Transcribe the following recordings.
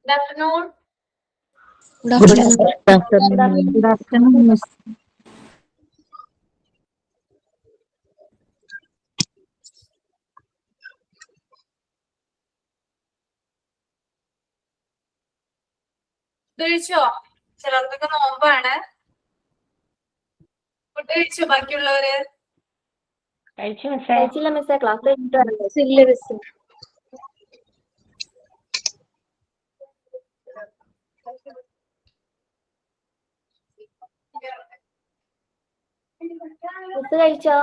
Good afternoon. Good afternoon, Miss. കഴിച്ചോ? ചിലർക്കൊക്കെ നോമ്പാണ്. ഫുഡ് കഴിച്ചോ ബാക്കിയുള്ളവര്? കഴിച്ചില്ല മിസ്സേ, ക്ലാസ് കഴിഞ്ഞിട്ട് മിസ് കഴിച്ചോ?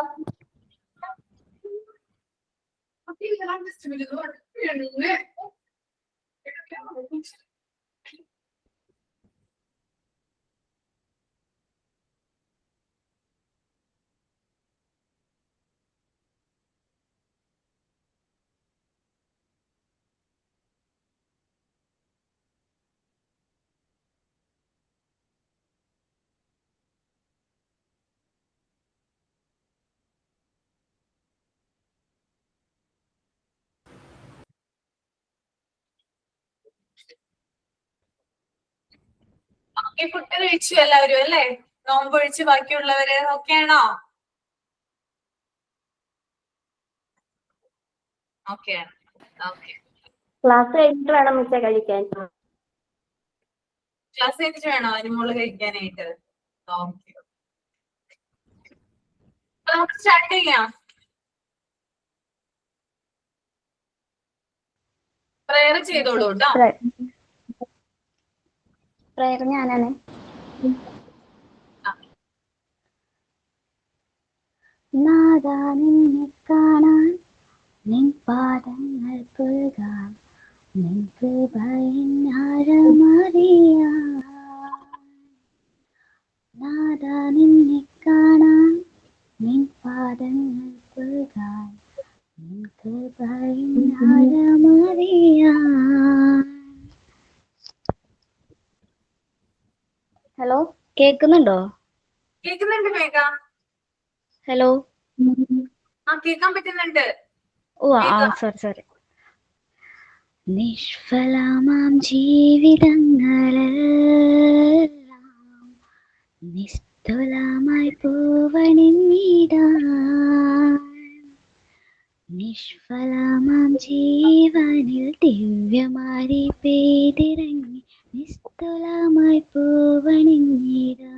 ഫുഡ് കഴിച്ചു എല്ലാവരും അല്ലേ? നോമ്പ് ഒഴിച്ച് ബാക്കിയുള്ളവര് ഓക്കെ ആണോ? ഓക്കെ. ക്ലാസ് കഴിഞ്ഞിട്ട് വേണം മിസ്സേ കഴിക്കാൻ. ക്ലാസ് കഴിഞ്ഞിട്ട് വേണോ അനുമോള് കഴിക്കാനായിട്ട്? ഓക്കെ. നമുക്ക് സ്റ്റാർട്ട് ചെയ്യാം. പ്രയർ ചെയ്തോളൂ കേട്ടോ. പ്രയർ ഞാനാണ്. നാദാ നിന്നെ കാണാൻ, നിൻ പാദങ്ങൾ പുൽകാൻ, നിൻ കൃപയിൻ ആഴമറിയാൻ. നാദാ നിന്നെ കാണാൻ, നിൻ പാദങ്ങൾ പുൽകാൻ, നിൻ കൃപയിൻ ആഴമറിയാൻ. ഹലോ, കേക്കുന്നുണ്ടോ? കേൾക്കുന്നുണ്ട് മേഘ. ഹലോ, കേൾക്കാൻ പറ്റുന്നുണ്ട്. ഓ സോറി. നിഷ്ഫലമാം ജീവിതങ്ങളെല്ലാം നിസ്തുലമായി പൂവണിഞ്ഞിടാൻ നിഷ്ഫലമാം ജീവനിൽ ദിവ്യമാരി പെയ്തിറങ്ങി നിസ്തുലമായി പൂവണിഞ്ഞിടാൻ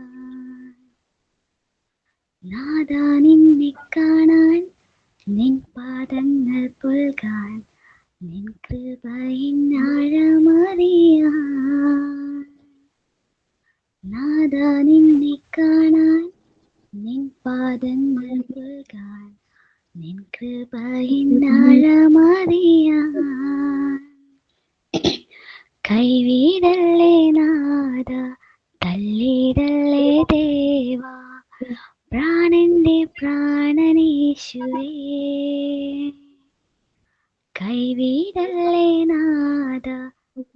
നാദാ നിന്നെ കാണാൻ നിൻ പാദങ്ങൾ പുൽകാൻ നിൻ കൃപയിൻ ആഴമറിയാൻ നാദാ നിന്നെ കാണാൻ നിൻ പാദങ്ങൾ പുൽകാൻ നിൻ കൃപയിൻ ആഴമറിയാൻ കൈവിടല്ലേ നാദാ തള്ളിടല്ലേ ദേവാ പ്രാണന്റെ പ്രാണനീശുവേ കൈവിടല്ലേ നാദാ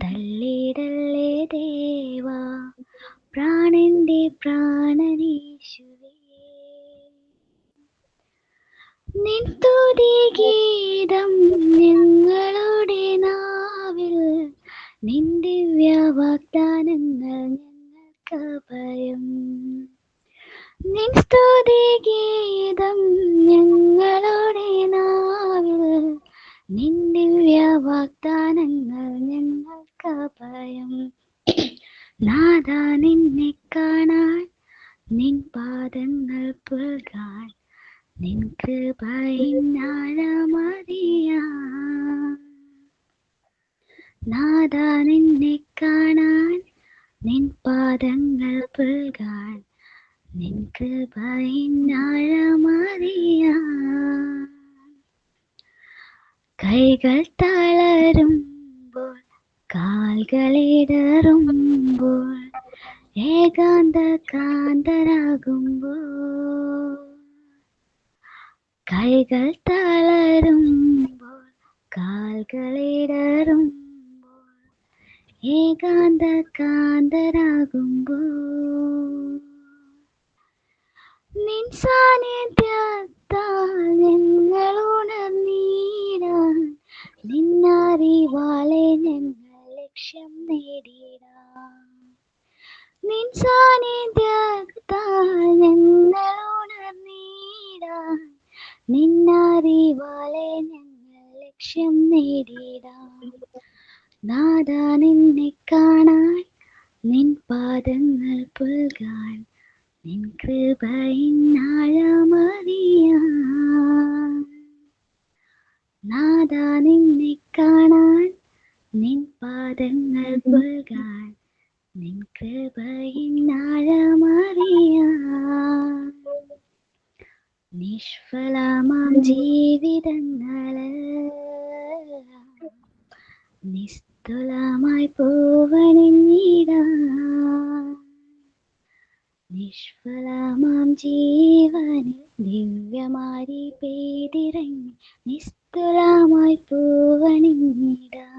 തള്ളിടല്ലേ ദേവാ പ്രാണന്റെ പ്രാണനീശുവേ നിൻ സ്തുതി ഗീതം ഞങ്ങളുടെ നാവിൽ നിൻ ദിവ്യ വാഗ്ദാനങ്ങൾ ഞങ്ങൾക്ക് ഭയം നിൻ സ്തുതി ഗീതം ഞങ്ങളുടെ നാവിൽ നിൻ ദിവ്യ വാഗ്ദാനങ്ങൾ ഞങ്ങൾക്ക് ഭയം നാദാ നിന്നെ കാണാൻ നിൻ പാദങ്ങൾ പുൽകാൻ നിൻ കൃപയിൻ ആഴമറിയാൻ നാദാ നിന്നെ കാണാൻ നിൻ പാദങ്ങൾ പുൽകാൻ നിൻ കൃപയിൻ ആഴമറിയാൻ കൈകൾ തളരുമ്പോൾ കാൽകളിടറുമ്പോൾ ഏകാന്ത കാന്തരാകുമ്പോൾ കൈകൾ തളരുമ്പോൾ കാൽകളിടറുമ്പോൾ ഏകാന്ത കാന്തരാകുമ്പോൾ നിൻ സാന്നിധ്യത്താൽ ഞങ്ങൾ ഉണർന്നിടാൻ നിന്നറിവാലെ ഞങ്ങൾ ലക്ഷ്യം നേടിടാൻ നിൻ സാന്നിധ്യത്താൽ ഞങ്ങൾ ഉണർന്നിടാൻ നിന്നറിവാലെ ഞങ്ങൾ ലക്ഷ്യം നേടിടാൻ നാദാ നിന്നെ കാണാൻ നിൻ പാദങ്ങൾ പുൽകാൻ നിൻ കൃപയിൻ ആഴമറിയാൻ നാദാ നിന്നെ കാണാൻ നിൻ പാദങ്ങൾ പുൽകാൻ നിൻ കൃപയിൻ ആഴമറിയാൻ നിഷ്ഫലമാം ജീവിതങ്ങള് നിസ്തുലമായി പൂവണിഞ്ഞിടാൻ നിഷ്ഫലമാം ജീവനിൽ ദിവ്യമാരി പെയ്തിറങ്ങി നിസ്തുലമായി പൂവണിഞ്ഞിടാൻ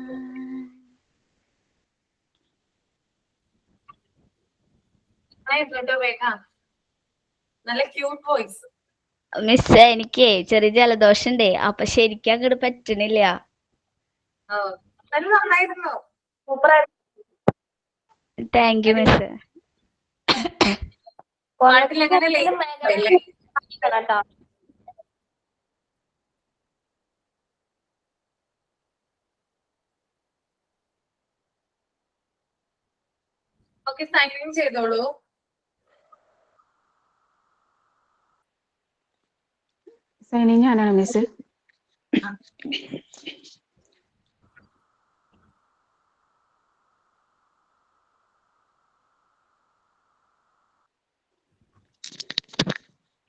നല്ല ക്യൂട്ട് വോയിസ്. മിസ് എനിക്ക് ചെറിയ ജലദോഷണ്ടേ അപ്പൊ ശരിക്കും അങ്ങോട്ട് പറ്റണില്ല. നന്നായിരുന്നു. Thank you miss. Okay, sign in ചെയ്തോളൂ. സൈൻ ഇൻ ഞാനാണ് മിസ്.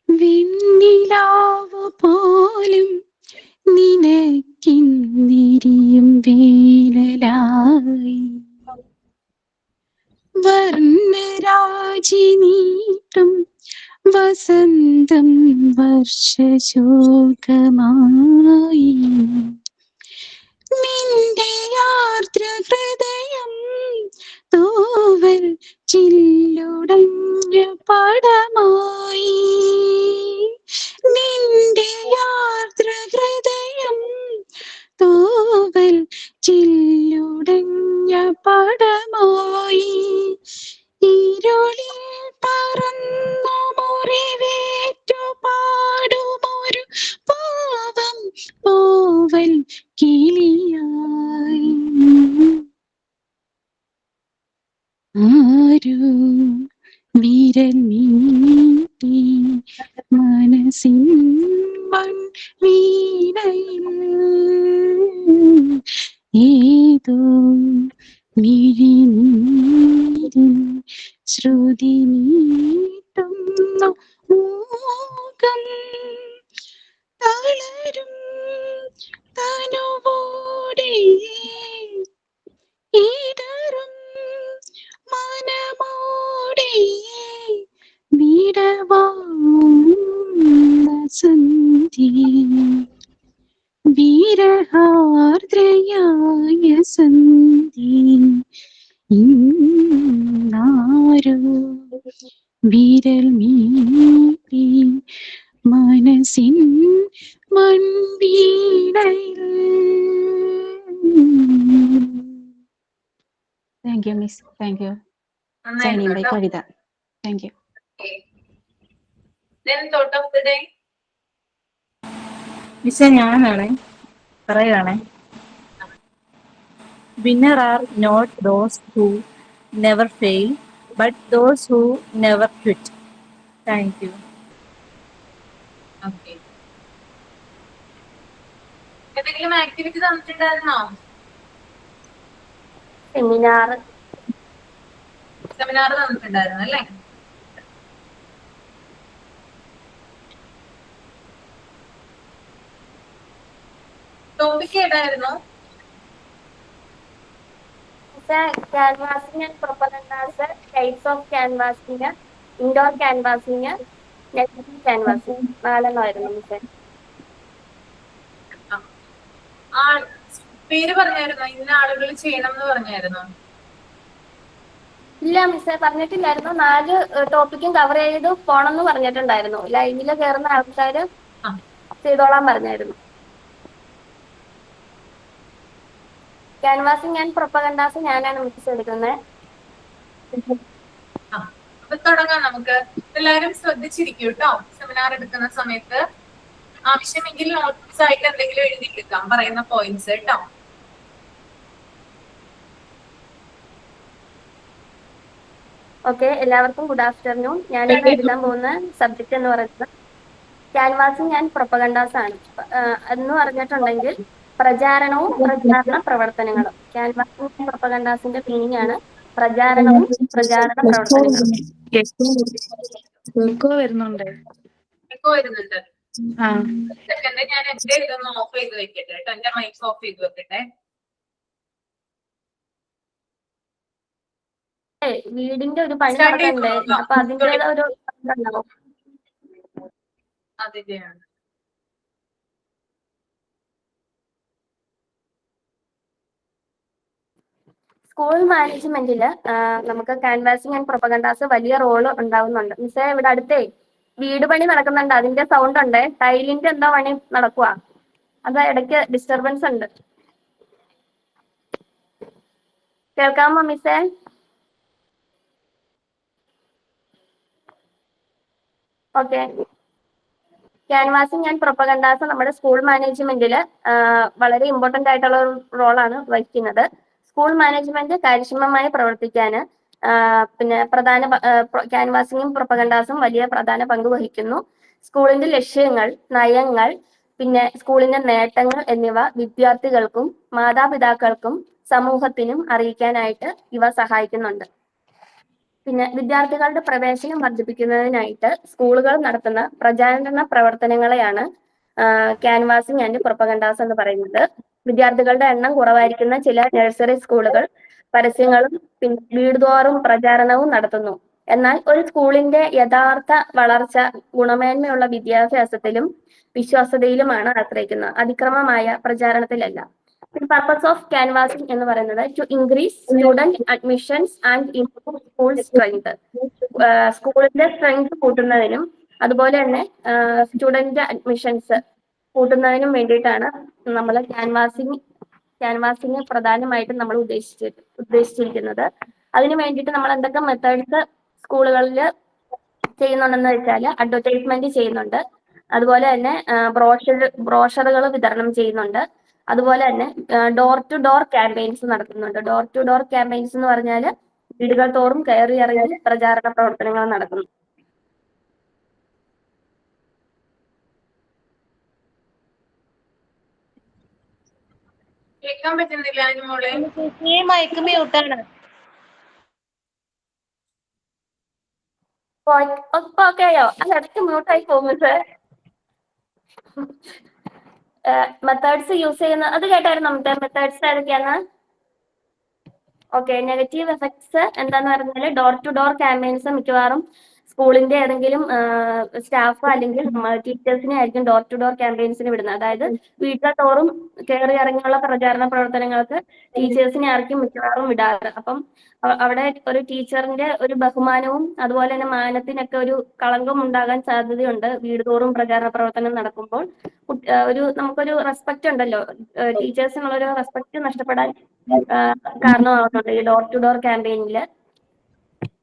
വെണ്ണിലാവ് പോലും നിനക്കിന്നിരിയും വേനലായി വർണ്ണരാജി നീട്ടും വസന്തം വർഷശോകമായി നിന്റെ ആർദ്ര ഹൃദയം തൂവൽ ചില്ലുടഞ്ഞ പടമായി നിന്റെ ആർദ്ര ഹൃദയം തൂവൽ ചില്ലുടഞ്ഞ പടമായി ഇരുളിൽ പറന്ന മനസ്സിൻ മൺവീണയിൽ ഏതോ മിഴിനീരിൻ ശ്രുതി നീട്ടുന്നു മൂകം തളരും തനുവോടെ ഇടറും മനമോടെ വിടവാങ്ങുന്ന സന്ധ്യ വിരഹാർദ്രയായ സന്ധ്യ ഇന്നാരോ വിരൽ മീട്ടി മനസ്സിൻ മൺവീണയിൽ. Thank you miss. Thank you. സൈനിയുടെ കവിത. Thank you. Thought of the day. മിസ്സേ ഞാനാണ് പറയുകയാണേ. Winner are not those who never fail, but those who never quit. Thank you. Okay. എന്തെങ്കിലും ആക്ടിവിറ്റി തന്നിട്ടുണ്ടായിരുന്നോ? സെമിനാർ തന്നിട്ടുണ്ടായിരുന്നു അല്ലേ? ടോപ്പിക് ഏതായിരുന്നു? Canvassing and propagandas, types of canvassing, indoor canvassing, negative canvassing, 4 മിസ്സേ. പേര് പറഞ്ഞായിരുന്നോ? ഇന്ന ആളുകൾ ചെയ്യണം എന്ന് പറഞ്ഞായിരുന്നോ? ഇല്ല മിസ്സേ, പറഞ്ഞിട്ടില്ലായിരുന്നു. 4 ടോപ്പിക്കും കവർ ചെയ്ത് പോണെന്ന് പറഞ്ഞിട്ടുണ്ടായിരുന്നു. ലൈനിൽ കയറുന്ന ആൾക്കാര് ചെയ്തോളാൻ പറഞ്ഞായിരുന്നു. ക്യാൻവാസിങ് ആൻഡ് പ്രൊപ്പഗൻഡാസ് ഞാനാണ് മിസ് എടുക്കുന്നത്. അപ്പൊ തുടങ്ങാം നമുക്ക്. എല്ലാവരും ശ്രദ്ധിച്ചിരിക്കും കേട്ടോ. സെമിനാർ എടുക്കുന്ന സമയത്ത് ആവശ്യമെങ്കിൽ നോട്ട്സ് ആയിട്ട് എന്തെങ്കിലും എഴുതിയെടുക്കാം, പറയുന്ന പോയിന്റ്സ് കേട്ടോ. ഓക്കെ, എല്ലാവർക്കും ഗുഡ് ആഫ്റ്റർനൂൺ. ഞാനിന്ന് എഴുതാൻ പോകുന്ന സബ്ജക്റ്റ് എന്ന് പറയുന്നത് ക്യാൻവാസിങ് ആൻഡ് പ്രൊപ്പഗൻഡാസ് ആണ്. എന്ന് പറഞ്ഞിട്ടുണ്ടെങ്കിൽ പ്രചാരണവും പ്രചാരണ പ്രവർത്തനങ്ങളും. ക്യാൻവാസിങ് പ്രൊപ്പഗൻഡാസിന്റെ മീനിങ് ആണ് പ്രചാരണവും പ്രചാരണ പ്രവർത്തനങ്ങളും. വരുന്നുണ്ട്. സെക്കൻഡ്, ഞാൻ എന്റെ ഇതൊന്ന് ഓഫ് ചെയ്ത് വെക്കട്ടെ കേട്ടോ. എന്റെ മൈക്ക് ഓഫ് ചെയ്ത് വെക്കട്ടെ. വീടിന്റെ ഒരു പണി നടക്കണ്ടേ, അപ്പൊ അതിൻ്റെതായ ഒരു ഉണ്ടാവും. അതിന്റെയാണ്. സ്കൂൾ മാനേജ്മെന്റിൽ നമുക്ക് ക്യാൻവാസിങ് ആൻഡ് പ്രൊപ്പഗൻഡാസ് വലിയ റോള് ഉണ്ടാവുന്നുണ്ട്. മിസ്സേ, ഇവിടെ അടുത്തേ വീട് പണി നടക്കുന്നുണ്ട്. അതിന്റെ സൗണ്ട് ഉണ്ട്. ടൈലിന്റെ എന്താ പണി നടക്കുക, അത് ഇടയ്ക്ക് ഡിസ്റ്റർബൻസ് ഉണ്ട്. കേൾക്കാമോ മിസ്സേ? ഓക്കെ. ക്യാൻവാസിങ് ആൻഡ് പ്രൊപ്പഗൻഡാസ് നമ്മുടെ സ്കൂൾ മാനേജ്മെന്റിൽ വളരെ ഇമ്പോർട്ടന്റ് ആയിട്ടുള്ള ഒരു റോളാണ് വഹിക്കുന്നത്. സ്കൂൾ മാനേജ്മെന്റ് കാര്യക്ഷമമായി പ്രവർത്തിക്കാൻ പിന്നെ ക്യാൻവാസിങ്ങും പ്രൊപ്പഗൻഡാസും വലിയ പ്രധാന പങ്ക് വഹിക്കുന്നു. സ്കൂളിന്റെ ലക്ഷ്യങ്ങൾ, നയങ്ങൾ, പിന്നെ സ്കൂളിന്റെ നേട്ടങ്ങൾ എന്നിവ വിദ്യാർത്ഥികൾക്കും മാതാപിതാക്കൾക്കും സമൂഹത്തിനും അറിയിക്കാനായിട്ട് ഇവ സഹായിക്കുന്നുണ്ട്. പിന്നെ വിദ്യാർത്ഥികളുടെ പ്രവേശനം വർദ്ധിപ്പിക്കുന്നതിനായിട്ട് സ്കൂളുകൾ നടത്തുന്ന പ്രചാരണ പ്രവർത്തനങ്ങളെയാണ് ക്യാൻവാസിങ് ആൻഡ് പ്രൊപ്പഗൻഡാസ് എന്ന് പറയുന്നത്. വിദ്യാർത്ഥികളുടെ എണ്ണം കുറവായിരിക്കുന്ന ചില നഴ്സറി സ്കൂളുകൾ പരസ്യങ്ങളും വീടുതോറും പ്രചാരണവും നടത്തുന്നു. എന്നാൽ ഒരു സ്കൂളിന്റെ യഥാർത്ഥ വളർച്ച ഗുണമേന്മയുള്ള വിദ്യാഭ്യാസത്തിലും വിശ്വാസ്യതയിലുമാണ് ആശ്രയിക്കുന്നത്, അതിക്രമമായ പ്രചാരണത്തിലല്ല. പർപ്പസ് ഓഫ് ക്യാൻവാസിംഗ് എന്ന് പറയുന്നത് to increase student admissions and improve school strength. സ്കൂളിന്റെ സ്ട്രെങ്ത് കൂട്ടുന്നതിനും അതുപോലെ തന്നെ സ്റ്റുഡന്റ് അഡ്മിഷൻസ് കൂട്ടുന്നതിനും വേണ്ടിയിട്ടാണ് നമ്മൾ ക്യാൻവാസിങ് പ്രധാനമായിട്ടും നമ്മൾ ഉദ്ദേശിച്ചിരിക്കുന്നത്. അതിനു വേണ്ടിയിട്ട് നമ്മൾ എന്തൊക്കെ മെത്തേഡ്സ് സ്കൂളുകളിൽ ചെയ്യുന്നുണ്ടെന്ന് വെച്ചാൽ അഡ്വർടൈസ്മെന്റ് ചെയ്യുന്നുണ്ട്, അതുപോലെ തന്നെ ബ്രോഷറുകൾ വിതരണം ചെയ്യുന്നുണ്ട്, അതുപോലെ തന്നെ ഡോർ ടു ഡോർ ക്യാമ്പയിൻസ് നടത്തുന്നുണ്ട്. ഡോർ ടു ഡോർ ക്യാമ്പയിൻസ് എന്ന് പറഞ്ഞാൽ വീടുകൾ തോറും കയറി ഇറങ്ങി പ്രചാരണ പ്രവർത്തനങ്ങൾ നടക്കുന്നു. കേൾക്കാൻ പറ്റുന്നില്ല അനുമോളെ. ചേച്ചി മൈക്ക് മ്യൂട്ടാണ്. ഓക്കെയോ? അല്ല, ഇടയ്ക്ക് മ്യൂട്ടായി പോകും സാർ. മെത്തേഡ്സ് യൂസ് ചെയ്യുന്ന അത് കേട്ടായിരുന്നു. മെത്തേഡ്സ് ഏതൊക്കെയാണ്? ഓക്കെ, നെഗറ്റീവ് എഫക്ട്സ് എന്താന്ന് പറഞ്ഞാൽ ഡോർ ടു ഡോർ ക്യാമ്പയിൻസ് മിക്കവാറും സ്കൂളിന്റെ ഏതെങ്കിലും സ്റ്റാഫ് അല്ലെങ്കിൽ ടീച്ചേഴ്സിനെ ആയിരിക്കും ഡോർ ടു ഡോർ ക്യാമ്പയിൻസിന് വിടുന്നത്. അതായത് വീട്ടിലെ തോറും കയറി ഇറങ്ങിയുള്ള പ്രചാരണ പ്രവർത്തനങ്ങൾക്ക് ടീച്ചേഴ്സിനെ ആയിരിക്കും മിക്കവാറും വിടാറ്. അപ്പം അവിടെ ഒരു ടീച്ചറിന്റെ ഒരു ബഹുമാനവും അതുപോലെ തന്നെ മാനത്തിനൊക്കെ ഒരു കളങ്കം ഉണ്ടാകാൻ സാധ്യതയുണ്ട്. വീട് തോറും പ്രചാരണ പ്രവർത്തനം നടക്കുമ്പോൾ നമുക്കൊരു റെസ്പെക്ട് ഉണ്ടല്ലോ, ടീച്ചേഴ്സിനുള്ളൊരു റെസ്പെക്ട് നഷ്ടപ്പെടാൻ കാരണമാകുന്നുണ്ട് ഈ ഡോർ ടു ഡോർ ക്യാമ്പയിനില്.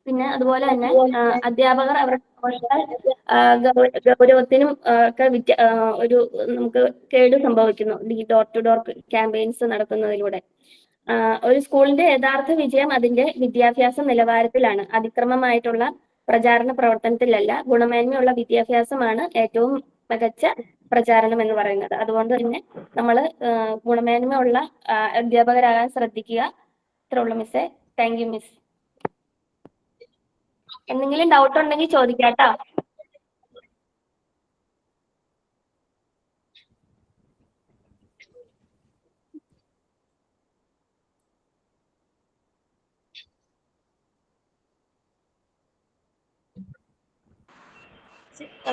പിന്നെ അതുപോലെ തന്നെ അധ്യാപകർ അവരുടെ പ്രൊഫഷണൽ ഗൗരവത്തിനും ഒക്കെ ഒരു നമുക്ക് കേട് സംഭവിക്കുന്നു ഈ ഡോർ ടു ഡോർ ക്യാമ്പയിൻസ് നടത്തുന്നതിലൂടെ. ഒരു സ്കൂളിന്റെ യഥാർത്ഥ വിജയം അതിന്റെ വിദ്യാഭ്യാസ നിലവാരത്തിലാണ്, അതിക്രമമായിട്ടുള്ള പ്രചാരണ പ്രവർത്തനത്തിലല്ല. ഗുണമേന്മയുള്ള വിദ്യാഭ്യാസമാണ് ഏറ്റവും മികച്ച പ്രചാരണം എന്ന് പറയുന്നത്. അതുകൊണ്ട് തന്നെ നമ്മൾ ഗുണമേന്മയുള്ള അധ്യാപകരാകാൻ ശ്രദ്ധിക്കുക. ഇത്രേ ഉള്ളൂ മിസ്സേ. Thank you miss. എന്തെങ്കിലും ഡൗട്ട് ഉണ്ടെങ്കിൽ ചോദിക്കാട്ടോ.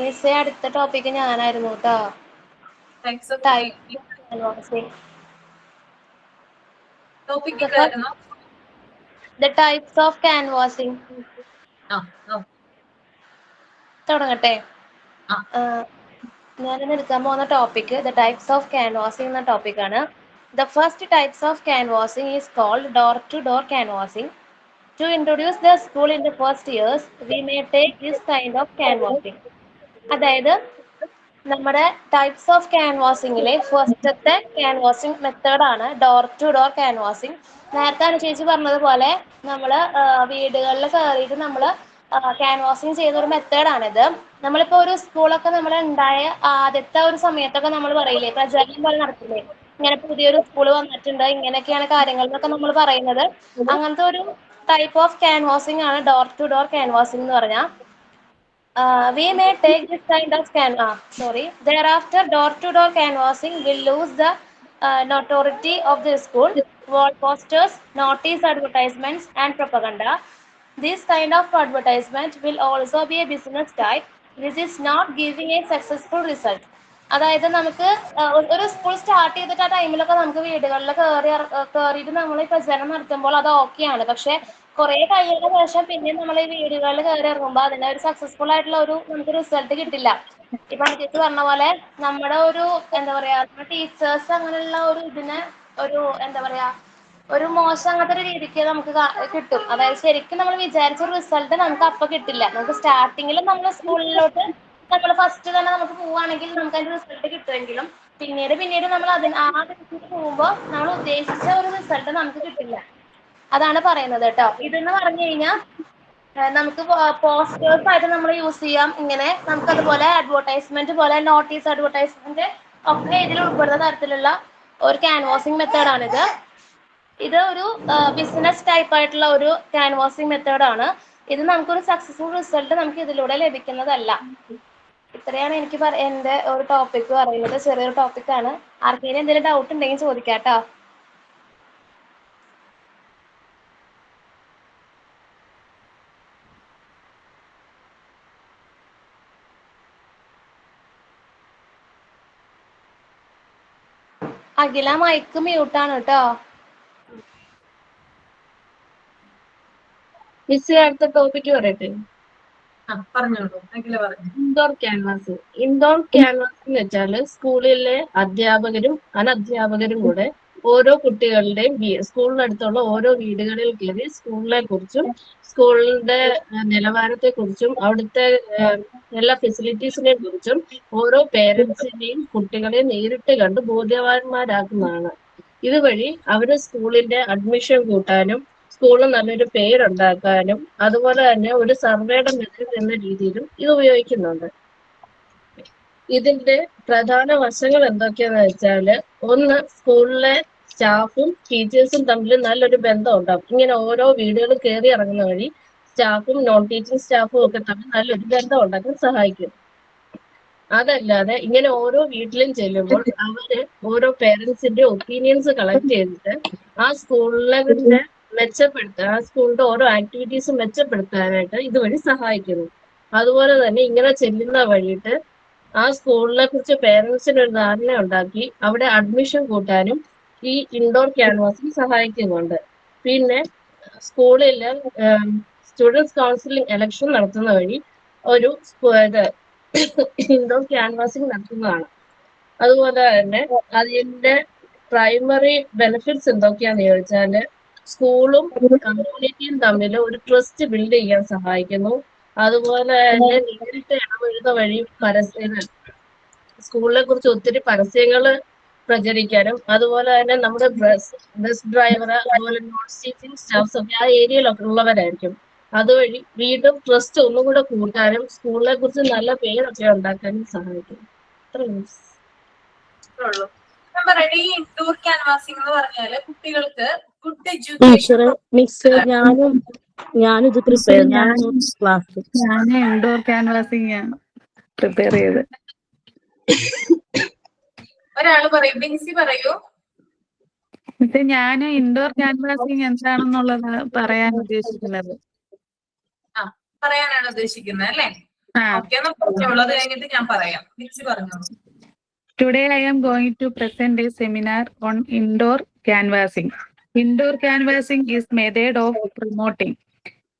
മിസ്സേ അടുത്ത ടോപ്പിക്ക് ഞാനായിരുന്നു കേട്ടോ. ടോപ്പിക് എന്തായിരുന്നു? The types of canvassing. തുടങ്ങട്ടെ? ഞാനിന്ന് എടുക്കാൻ പോകുന്ന topic the types of canvassing എന്ന ടോപ്പിക്കാണ്. The first types of canvassing is called door to door canvassing. To introduce the school in the first years, we may take this kind of canvassing. അതായത് നമ്മുടെ types of ക്യാൻവാസിംഗിലെ ഫസ്റ്റത്തെ canvassing മെത്തേഡാണ് door to door canvassing. നേരത്തെ അനുചേച്ചി പറഞ്ഞതുപോലെ നമ്മൾ വീടുകളിൽ കയറിയിട്ട് നമ്മൾ ക്യാൻവാസിങ് ചെയ്യുന്ന ഒരു മെത്തേഡാണിത്. നമ്മളിപ്പോൾ ഒരു സ്കൂളൊക്കെ നമ്മൾ ഉണ്ടായ ആദ്യത്തെ ഒരു സമയത്തൊക്കെ നമ്മൾ പറയില്ലേ, പ്രചാരണം പോലെ നടത്തില്ലേ, ഇങ്ങനെ പുതിയൊരു സ്കൂൾ വന്നിട്ടുണ്ട്, ഇങ്ങനെയൊക്കെയാണ് കാര്യങ്ങൾ എന്നൊക്കെ നമ്മൾ പറയുന്നത്. അങ്ങനത്തെ ഒരു type of canvassing ആണ് ഡോർ ടു ഡോർ canvassing എന്ന് പറഞ്ഞാൽ. We may take this kind of thereafter door to door canvassing will lose the notoriety of the school. Wall posters, notice advertisements and propaganda. This kind of advertisement will also be a business type. This is not giving a successful result. അതായത് നമുക്ക് ഒരു school start ചെയ്തിട്ട് ആ ടൈമിലൊക്കെ നമുക്ക് വീടുകളിൽ കയറിയിട്ട് നമ്മൾ ഈ പ്രചരണം നടത്തുമ്പോൾ അത് ഓക്കെയാണ്. പക്ഷെ കുറെ കഴിയുന്ന ശേഷം പിന്നെ നമ്മൾ ഈ വീടുകളിൽ കയറി ഇറങ്ങുമ്പോൾ അതിന്റെ ഒരു സക്സസ്ഫുൾ ആയിട്ടുള്ള നമുക്ക് റിസൾട്ട് കിട്ടില്ല. ഇപ്പൊ അനിച്ചേച്ചി പറഞ്ഞ പോലെ നമ്മുടെ എന്താ പറയാ, നമ്മുടെ ടീച്ചേഴ്സ് അങ്ങനെയുള്ള ഇതിനെ എന്താ പറയാ, ഒരു മോശം അങ്ങനത്തെ ഒരു രീതിക്ക് നമുക്ക് കിട്ടും. അതായത് ശരിക്കും നമ്മൾ വിചാരിച്ച റിസൾട്ട് നമുക്ക് അപ്പൊ കിട്ടില്ല. നമുക്ക് സ്റ്റാർട്ടിങ്ങിൽ നമ്മൾ സ്കൂളിലോട്ട് നമ്മൾ ഫസ്റ്റ് തന്നെ നമുക്ക് പോവുകയാണെങ്കിൽ നമുക്ക് അതിന്റെ റിസൾട്ട് കിട്ടുമെങ്കിലും പിന്നീട് നമ്മൾ ആ രീതിക്ക് പോകുമ്പോൾ നമ്മൾ ഉദ്ദേശിച്ച ഒരു റിസൾട്ട് നമുക്ക് കിട്ടില്ല. അതാണ് പറയുന്നത് കേട്ടോ. ഇതെന്ന് പറഞ്ഞു കഴിഞ്ഞാൽ നമുക്ക് പോസ്റ്റേഴ്സ് ആയിട്ട് നമ്മൾ യൂസ് ചെയ്യാം. ഇങ്ങനെ നമുക്ക് അതുപോലെ അഡ്വർടൈസ്മെന്റ് പോലെ നോട്ടീസ് അഡ്വർടൈസ്മെന്റ് ഒക്കെ ഇതിൽ ഉൾപ്പെടുന്ന തരത്തിലുള്ള ഒരു ക്യാൻവാസിംഗ് മെത്തേഡാണിത്. ഇത് ഒരു ബിസിനസ് ടൈപ്പ് ആയിട്ടുള്ള ഒരു ക്യാൻവാസിംഗ് മെത്തേഡാണ്. ഇത് നമുക്കൊരു സക്സസ്ഫുൾ റിസൾട്ട് നമുക്ക് ഇതിലൂടെ ലഭിക്കുന്നതല്ല. ഇത്രയാണ് എനിക്ക് എൻ്റെ ഒരു ടോപ്പിക് പറയുന്നത്. ചെറിയൊരു ടോപ്പിക്കാണ്. ആർക്കെങ്കിലും എന്തെങ്കിലും ഡൗട്ട് ഉണ്ടെങ്കിൽ ചോദിക്കാട്ടോ. അഖില മൈക്ക് മ്യൂട്ടാണ് കേട്ടോ. മിസ് അടുത്ത ടോപ്പിക്ക് പറയട്ടെ? പറഞ്ഞോളൂ, അഖില പറഞ്ഞു. Indoor canvas. ഇൻഡോർ ക്യാൻവാസ് എന്ന് വെച്ചാല് സ്കൂളിലെ അധ്യാപകരും അനധ്യാപകരും കൂടെ ഓരോ കുട്ടികളുടെയും സ്കൂളിനടുത്തുള്ള ഓരോ വീടുകളിൽ കയറി സ്കൂളിനെ കുറിച്ചും സ്കൂളിന്റെ നിലവാരത്തെ കുറിച്ചും അവിടുത്തെ എല്ലാ ഫെസിലിറ്റീസിനെ കുറിച്ചും ഓരോ പേരൻസിനെയും കുട്ടികളെ നേരിട്ട് കണ്ട് ബോധ്യവാന്മാരാക്കുന്നതാണ്. ഇതുവഴി അവര് സ്കൂളിന്റെ അഡ്മിഷൻ കൂട്ടാനും സ്കൂളിൽ നല്ലൊരു പേരുണ്ടാക്കാനും അതുപോലെ തന്നെ ഒരു സർവേയുടെ മെത്തേഡ് എന്ന രീതിയിലും ഇത് ഉപയോഗിക്കുന്നുണ്ട്. ഇതിന്റെ പ്രധാന വശങ്ങൾ എന്തൊക്കെയാന്ന് വെച്ചാല്, ഒന്ന് സ്കൂളിലെ സ്റ്റാഫും ടീച്ചേഴ്സും തമ്മിൽ നല്ലൊരു ബന്ധം ഉണ്ടാവും. ഇങ്ങനെ ഓരോ വീടുകളും കയറി ഇറങ്ങുന്ന വഴി സ്റ്റാഫും നോൺ ടീച്ചിങ് സ്റ്റാഫും ഒക്കെ തമ്മിൽ നല്ലൊരു ബന്ധം ഉണ്ടാക്കാൻ സഹായിക്കും. അതല്ലാതെ ഇങ്ങനെ ഓരോ വീട്ടിലും ചെല്ലുമ്പോൾ അവര് ഓരോ പേരൻസിന്റെ ഒപ്പീനിയൻസ് കളക്ട് ചെയ്തിട്ട് ആ സ്കൂളിലെ മെച്ചപ്പെടുത്താൻ, ആ സ്കൂളിന്റെ ഓരോ ആക്ടിവിറ്റീസ് മെച്ചപ്പെടുത്താനായിട്ട് ഇതുവഴി സഹായിക്കുന്നു. അതുപോലെ തന്നെ ഇങ്ങനെ ചെല്ലുന്ന വഴിയിട്ട് ആ സ്കൂളിനെ കുറിച്ച് പേരൻസിന് ഒരു ധാരണ ഉണ്ടാക്കി അവിടെ അഡ്മിഷൻ കൂട്ടാനും ഈ ഇൻഡോർ ക്യാൻവാസിംഗ് സഹായിക്കുന്നുണ്ട്. പിന്നെ സ്കൂളില് സ്റ്റുഡൻസ് കൗൺസിലിംഗ് ഇലക്ഷൻ നടത്തുന്ന വഴി ഒരു ഇൻഡോർ ക്യാൻവാസിംഗ് നടത്തുന്നതാണ്. അതുപോലെ തന്നെ അതിന്റെ പ്രൈമറി ബെനിഫിറ്റ്സ് എന്തൊക്കെയാന്ന് ചോദിച്ചാല് സ്കൂളും കമ്മ്യൂണിറ്റിയും തമ്മിൽ ഒരു ട്രസ്റ്റ് ബിൽഡ് ചെയ്യാൻ സഹായിക്കുന്നു. അതുപോലെ തന്നെ നേരിട്ട് ഇടപെടുന്ന വഴി സ്കൂളിനെ കുറിച്ച് ഒത്തിരി പരസ്യങ്ങൾ പ്രചരിക്കാനും, അതുപോലെ തന്നെ നമ്മുടെ ബസ് ഡ്രൈവർ, അതുപോലെ നോൺ ടീച്ചിങ് സ്റ്റാഫ്സ് ഒക്കെ ആ ഏരിയയിലൊക്കെ ഉള്ളവരായിരിക്കും. അതുവഴി വീണ്ടും ട്രസ്റ്റ് ഒന്നും കൂടെ കൂട്ടാനും സ്കൂളിനെ കുറിച്ച് നല്ല പേരൊക്കെ ഉണ്ടാക്കാനും സഹായിക്കും. ഉള്ളൂ. ഞാൻ പറയട്ടെ, ഈ ഇൻഡോർ ക്യാൻവാസിംഗ് എന്ന് പറഞ്ഞാല് കുട്ടികൾക്ക് ഗുഡ് എഡ്യൂക്കേഷൻ ഞാനിത് പ്രിപ്പയർ ക്ലാസ് ഞാൻ ഇൻഡോർ ക്യാൻവാസിംഗ് പ്രിപ്പയർ ചെയ്ത്. ഒരാള് പറയൂ, ബിൻസി പറയൂ. ഞാൻ ഇൻഡോർ ക്യാൻവാസിംഗ് എന്താണെന്നുള്ളത് പറയാൻ ഉദ്ദേശിക്കുന്നത്. പറയാനാണ് ഉദ്ദേശിക്കുന്നത് അല്ലേ? ഓക്കെ, എന്നാ പറഞ്ഞോളൂ. അത് കഴിഞ്ഞിട്ട് ഞാൻ പറയാം. ബിൻസി പറഞ്ഞോളൂ. Today I am going to present a seminar on indoor canvassing. Indoor canvassing is method of promoting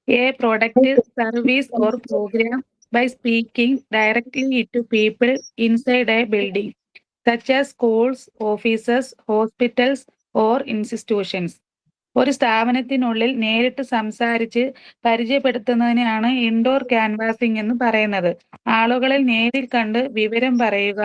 a product, service or program by speaking directly to people inside a building, such as schools, offices, hospitals or institutions. ഒരു സ്ഥാപനത്തിനുള്ളിൽ നേരിട്ട് സംസാരിച്ച് പരിചയപ്പെടുത്തുന്നതിനെയാണ് indoor canvassing എന്ന് പറയുന്നത്. ആളുകളിൽ നേരിൽ കണ്ട് വിവരം പറയുക.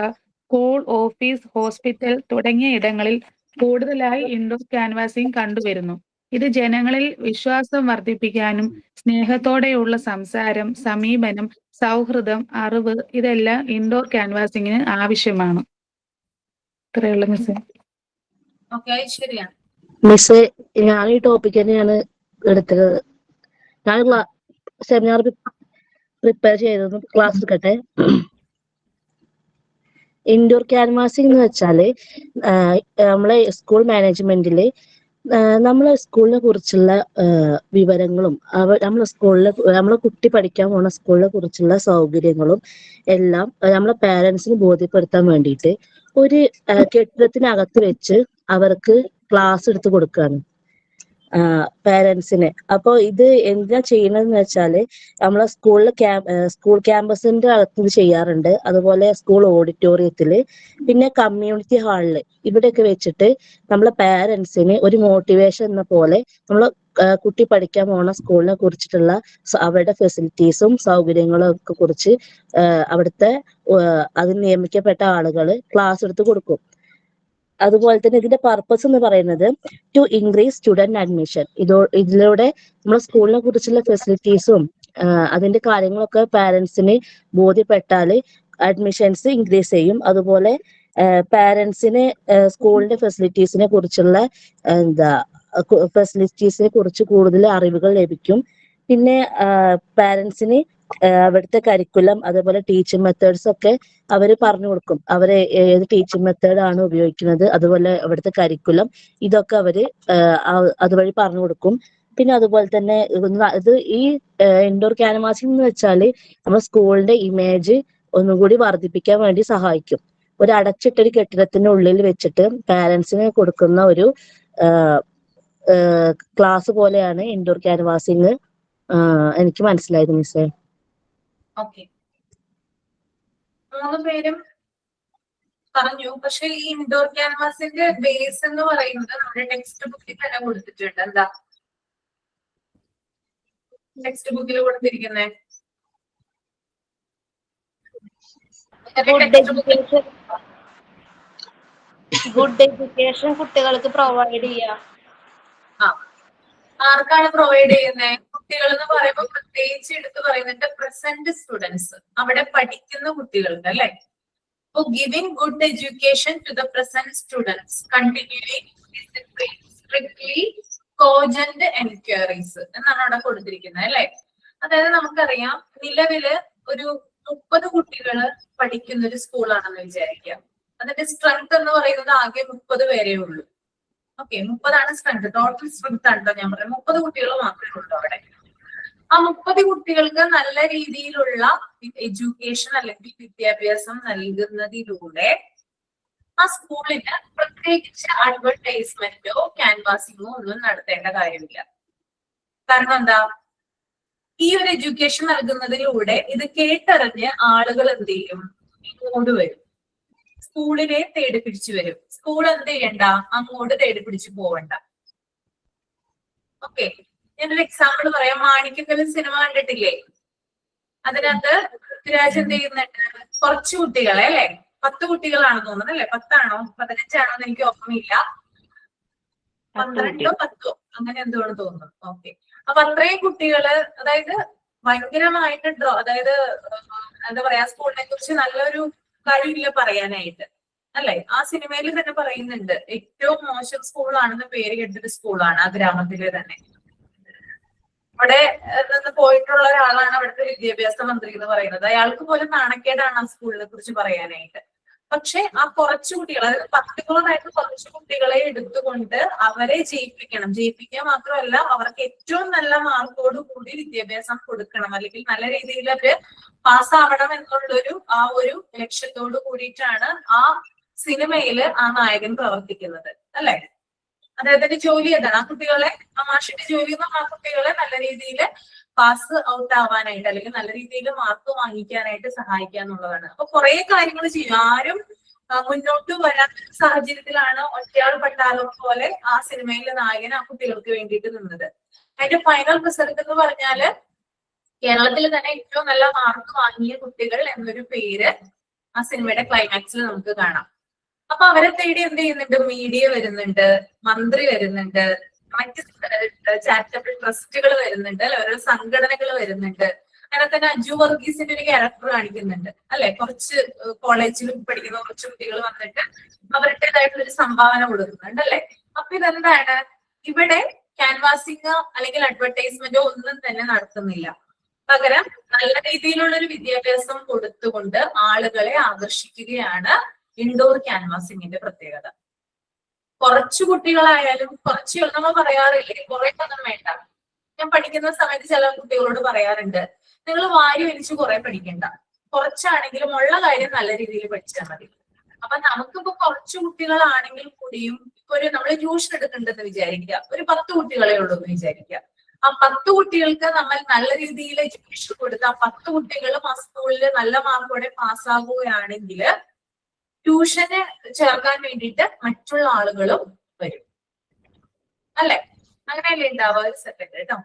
സ്കൂൾ, ഓഫീസ്, ഹോസ്പിറ്റൽ തുടങ്ങിയ ഇടങ്ങളിൽ കൂടുതലായി ഇൻഡോർ ക്യാൻവാസിംഗ് കണ്ടുവരുന്നു. ഇത് ജനങ്ങളിൽ വിശ്വാസം വർദ്ധിപ്പിക്കാനും സ്നേഹത്തോടെയുള്ള സംസാരം, സമീപനം, സൗഹൃദം, അറിവ് ഇതെല്ലാം ഇൻഡോർ ക്യാൻവാസിംഗിന് ആവശ്യമാണ്. ഇത്രയുള്ള മിസ്. ഓക്കെ, ശരിയാണ് മിസ്. ഞാൻ ഈ ടോപ്പിക് തന്നെയാണ് എടുത്തത്. ഞാൻ സെമിനാർ പ്രിപ്പയർ ചെയ്തത്. ക്ലാസ് എടുക്കട്ടെ. ഇൻഡോർ ക്യാൻവാസിംഗ് എന്ന് വെച്ചാല് നമ്മളെ സ്കൂൾ മാനേജ്മെന്റില് നമ്മളെ സ്കൂളിനെ കുറിച്ചുള്ള വിവരങ്ങളും നമ്മളെ കുട്ടി പഠിക്കാൻ പോണ സ്കൂളിനെ കുറിച്ചുള്ള സൗകര്യങ്ങളും എല്ലാം നമ്മളെ പാരന്റ്സിന് ബോധ്യപ്പെടുത്താൻ വേണ്ടിയിട്ട് ഒരു കെട്ടിടത്തിനകത്ത് വെച്ച് അവർക്ക് ക്ലാസ് എടുത്ത് കൊടുക്കുകയാണ് പാരന്റ്സിന്. അപ്പോൾ ഇത് എന്താ ചെയ്യണമെന്ന് വെച്ചാല് നമ്മളെ സ്കൂൾ ക്യാമ്പസിന്റെ അകത്ത് ഇത് ചെയ്യാറുണ്ട്. അതുപോലെ സ്കൂൾ ഓഡിറ്റോറിയത്തില്, പിന്നെ കമ്മ്യൂണിറ്റി ഹാളില്, ഇവിടെയൊക്കെ വെച്ചിട്ട് നമ്മളെ പാരന്റ്സിന് ഒരു മോട്ടിവേഷൻ എന്ന പോലെ നമ്മളെ കുട്ടി പഠിക്കാൻ പോണ സ്കൂളിനെ കുറിച്ചിട്ടുള്ള അവരുടെ ഫെസിലിറ്റീസും സൗകര്യങ്ങളും ഒക്കെ കുറിച്ച് അവിടുത്തെ അതിന് നിയമിക്കപ്പെട്ട ആളുകൾ ക്ലാസ് എടുത്ത് കൊടുക്കും. അതുപോലെ തന്നെ ഇതിന്റെ പർപ്പസ് എന്ന് പറയുന്നത് ടു ഇൻക്രീസ് സ്റ്റുഡന്റ് അഡ്മിഷൻ. ഇതിലൂടെ നമ്മുടെ സ്കൂളിനെ കുറിച്ചുള്ള ഫെസിലിറ്റീസും അതിന്റെ കാര്യങ്ങളൊക്കെ പാരന്റ്സിന് ബോധ്യപ്പെട്ടാൽ അഡ്മിഷൻസ് ഇൻക്രീസ് ചെയ്യും. അതുപോലെ പാരന്റ്സിന് സ്കൂളിന്റെ ഫെസിലിറ്റീസിനെ കുറിച്ചുള്ള ഫെസിലിറ്റീസിനെ കുറിച്ച് കൂടുതൽ അറിവുകൾ ലഭിക്കും. പിന്നെ പാരന്റ്സിന് അവിടുത്തെ കരിക്കുലം, അതേപോലെ ടീച്ചിങ് മെത്തേഡ്സ് ഒക്കെ അവര് പറഞ്ഞു കൊടുക്കും. അവര് ഏത് ടീച്ചിങ് മെത്തേഡ് ആണ് ഉപയോഗിക്കുന്നത്, അതുപോലെ അവിടുത്തെ കരിക്കുലം ഇതൊക്കെ അവര് അതുവഴി പറഞ്ഞു കൊടുക്കും. പിന്നെ അതുപോലെ തന്നെ ഇത് ഈ ഇൻഡോർ ക്യാൻവാസിംഗ് എന്ന് വെച്ചാല് നമ്മുടെ സ്കൂളിന്റെ ഇമേജ് ഒന്നുകൂടി വർദ്ധിപ്പിക്കാൻ വേണ്ടി സഹായിക്കും. ഒരു അടച്ചിട്ടൊരു കെട്ടിടത്തിനുള്ളിൽ വെച്ചിട്ട് പാരന്റ്സിന് കൊടുക്കുന്ന ഒരു ക്ലാസ് പോലെയാണ് ഇൻഡോർ ക്യാൻവാസിംഗ് എനിക്ക് മനസ്സിലായത് മിസ്സേ. ഓക്കെ, 3 പേരും പറഞ്ഞു. പക്ഷെ ഈ ഇൻഡോർ ക്യാൻവാസിന്റെ ബേസ് എന്ന് പറയുന്നത് നമ്മുടെ ടെക്സ്റ്റ് ബുക്കിൽ തന്നെ കൊടുത്തിട്ടുണ്ട്. എന്താ ടെക്സ്റ്റ് ബുക്കിൽ കൊടുത്തിരിക്കുന്നേ? ഗുഡ് എഡ്യൂക്കേഷൻ കുട്ടികൾക്ക് പ്രൊവൈഡ് ചെയ്യാം. ആർക്കാണ് പ്രൊവൈഡ് ചെയ്യുന്നത്? കുട്ടികൾ എന്ന് പറയുമ്പോൾ പ്രത്യേകിച്ച് എടുത്ത് പറയുന്നുണ്ട് പ്രസന്റ് സ്റ്റുഡൻസ്, അവിടെ പഠിക്കുന്ന കുട്ടികൾക്ക് അല്ലെ. So giving good education to the present students, continuing strictly cogent enquiries എന്നാണ് അവിടെ കൊടുത്തിരിക്കുന്നത് അല്ലെ. അതായത് നമുക്കറിയാം നിലവില് ഒരു 30 കുട്ടികള് പഠിക്കുന്ന ഒരു സ്കൂളാണെന്ന് വിചാരിക്കുക. അതിന്റെ സ്ട്രെങ്ത് എന്ന് പറയുന്നത് ആകെ 30 പേരേ ഉള്ളൂ. ഓക്കെ, 30 സ്ട്രെങ്ത്, ടോട്ടൽ സ്ട്രെങ്ത് ആണല്ലോ ഞാൻ പറയുന്നത്. 30 കുട്ടികൾ മാത്രമേ ഉള്ളൂ അവിടെ. ആ 30 കുട്ടികൾക്ക് നല്ല രീതിയിലുള്ള എഡ്യൂക്കേഷൻ അല്ലെങ്കിൽ വിദ്യാഭ്യാസം നൽകുന്നതിലൂടെ ആ സ്കൂളിന് പ്രത്യേകിച്ച് അഡ്വർടൈസ്മെന്റോ ക്യാൻവാസിങ്ങോ ഒന്നും നടത്തേണ്ട കാര്യമില്ല. കാരണം എന്താ, ഈ ഒരു എഡ്യൂക്കേഷൻ നൽകുന്നതിലൂടെ ഇത് കേട്ടറിഞ്ഞ് ആളുകൾ എന്ത് ചെയ്യും, ഇങ്ങോട്ട് വരും, സ്കൂളിനെ തേടി പിടിച്ചു വരും. സ്കൂൾ എന്ത് ചെയ്യണ്ട, അങ്ങോട്ട് തേടി പിടിച്ചു പോവണ്ട. ഓക്കെ, ഞാനൊരു എക്സാമ്പിൾ പറയാം. മാണിക്കക്കല്ല് സിനിമ കണ്ടിട്ടില്ലേ? അതിനകത്ത് പൃഥ്വിരാജ് എന്ത് ചെയ്യുന്നുണ്ട്, കുറച്ച് കുട്ടികളെ അല്ലെ, 10 കുട്ടികളാണെന്ന് തോന്നുന്നു അല്ലെ, 10 ആണോ 15 ആണോ എന്ന് എനിക്ക് ഓർമ്മയില്ല, 12 10 അങ്ങനെ എന്തോന്ന് തോന്നുന്നു. ഓക്കെ, അപ്പൊ അത്രയും കുട്ടികള്, അതായത് ഭയങ്കരമായിട്ട് അതായത് എന്താ പറയാ, സ്കൂളിനെ കുറിച്ച് നല്ലൊരു കഴിവില്ല പറയാനായിട്ട് അല്ലെ. ആ സിനിമയിൽ തന്നെ പറയുന്നുണ്ട് ഏറ്റവും മോശം സ്കൂളാണെന്ന് പേര് കേട്ടൊരു സ്കൂളാണ് ആ ഗ്രാമത്തിലെ തന്നെ. അവിടെ നിന്ന് പോയിട്ടുള്ള ഒരാളാണ് അവിടുത്തെ വിദ്യാഭ്യാസ മന്ത്രി എന്ന് പറയുന്നത്. അയാൾക്ക് പോലും നാണക്കേടാണ് ആ സ്കൂളിനെ കുറിച്ച് പറയാനായിട്ട്. പക്ഷെ ആ കുറച്ചു കുട്ടികൾ, അതായത് പർട്ടിക്കുലറായിട്ട് കുറച്ചു കുട്ടികളെ എടുത്തുകൊണ്ട് അവരെ ജയിപ്പിക്കുക മാത്രമല്ല അവർക്ക് ഏറ്റവും നല്ല മാർക്കോട് കൂടി വിദ്യാഭ്യാസം കൊടുക്കണം, അല്ലെങ്കിൽ നല്ല രീതിയിൽ അവര് പാസ്സാവണം എന്നുള്ളൊരു ആ ഒരു ലക്ഷ്യത്തോട് കൂടിയിട്ടാണ് ആ സിനിമയില് ആ നായകൻ പ്രവർത്തിക്കുന്നത് അല്ലെ. അദ്ദേഹത്തിന്റെ ജോലി എന്താണ്, ആ കുട്ടികളെ, ആ മാഷിന്റെ ജോലി എന്ന് ആ കുട്ടികളെ നല്ല രീതിയിൽ പാസ് ഔട്ട് ആവാനായിട്ട് അല്ലെങ്കിൽ നല്ല രീതിയിൽ മാർക്ക് വാങ്ങിക്കാനായിട്ട് സഹായിക്കുക എന്നുള്ളതാണ്. അപ്പൊ കുറെ കാര്യങ്ങൾ ചെയ്യും. ആരും മുന്നോട്ട് വരാത്ത സാഹചര്യത്തിലാണ് ഒറ്റയാൾ പട്ടാളം പോലെ ആ സിനിമയിലെ നായകൻ ആ കുട്ടികൾക്ക് വേണ്ടിയിട്ട് നിന്നത്. അതിന്റെ ഫൈനൽ റിസൾട്ട് എന്ന് പറഞ്ഞാല് കേരളത്തിൽ തന്നെ ഏറ്റവും നല്ല മാർക്ക് വാങ്ങിയ കുട്ടികൾ എന്നൊരു പേര് ആ സിനിമയുടെ ക്ലൈമാക്സിൽ നമുക്ക് കാണാം. അപ്പൊ അവരെ തേടി എന്ത് ചെയ്യുന്നുണ്ട്, മീഡിയ വരുന്നുണ്ട്, മന്ത്രി വരുന്നുണ്ട്, മറ്റ് ചാരിറ്റബിൾ ട്രസ്റ്റുകൾ വരുന്നുണ്ട് അല്ലെ, ഓരോ സംഘടനകൾ വരുന്നുണ്ട്. അങ്ങനെ തന്നെ അജു വർഗീസിന്റെ ഒരു ക്യാരക്ടർ കാണിക്കുന്നുണ്ട് അല്ലെ. കുറച്ച് കോളേജിൽ പഠിക്കുന്ന കുറച്ച് കുട്ടികൾ വന്നിട്ട് അവരുടേതായിട്ടുള്ള ഒരു സംഭാവന കൊടുക്കുന്നുണ്ട് അല്ലെ. അപ്പൊ ഇതെന്താണ്, ഇവിടെ ക്യാൻവാസിങ് അല്ലെങ്കിൽ അഡ്വർടൈസ്മെന്റോ ഒന്നും തന്നെ നടത്തുന്നില്ല. പകരം നല്ല രീതിയിലുള്ള ഒരു വിദ്യാഭ്യാസം കൊടുത്തുകൊണ്ട് ആളുകളെ ആകർഷിക്കുകയാണ് ഇൻഡോർ ക്യാൻവാസിങ്ങിന്റെ പ്രത്യേകത. കുറച്ചു കുട്ടികളായാലും കുറച്ച് നമ്മൾ പറയാറില്ലേ, കുറെ ഒന്നും വേണ്ട. ഞാൻ പഠിക്കുന്ന സമയത്ത് ചില കുട്ടികളോട് പറയാറുണ്ട്, നിങ്ങൾ വാരി വലിച്ച് കുറെ പഠിക്കണ്ട, കുറച്ചാണെങ്കിലും ഉള്ള കാര്യം നല്ല രീതിയിൽ പഠിച്ചാൽ മതി. അപ്പൊ നമുക്കിപ്പോ കുറച്ചു കുട്ടികളാണെങ്കിൽ കൂടിയും ഇപ്പൊ ഒരു നമ്മൾ ട്യൂഷൻ എടുക്കണ്ടെന്ന് വിചാരിക്കുക, ഒരു 10 കുട്ടികളെ ഉള്ളൂ എന്ന് വിചാരിക്കുക. ആ 10 കുട്ടികൾക്ക് നമ്മൾ നല്ല രീതിയിൽ എഡ്യൂക്കേഷൻ കൊടുത്ത് ആ 10 കുട്ടികളും ആ സ്കൂളിൽ നല്ല മാർക്കോടെ പാസ്സാകുകയാണെങ്കിൽ ട്യൂഷന് ചേർക്കാൻ വേണ്ടിയിട്ട് മറ്റുള്ള ആളുകളും വരും അല്ലെ. അങ്ങനെയല്ലേ ഉണ്ടാവുക. ഒരു സെക്കൻഡ് കേട്ടോ.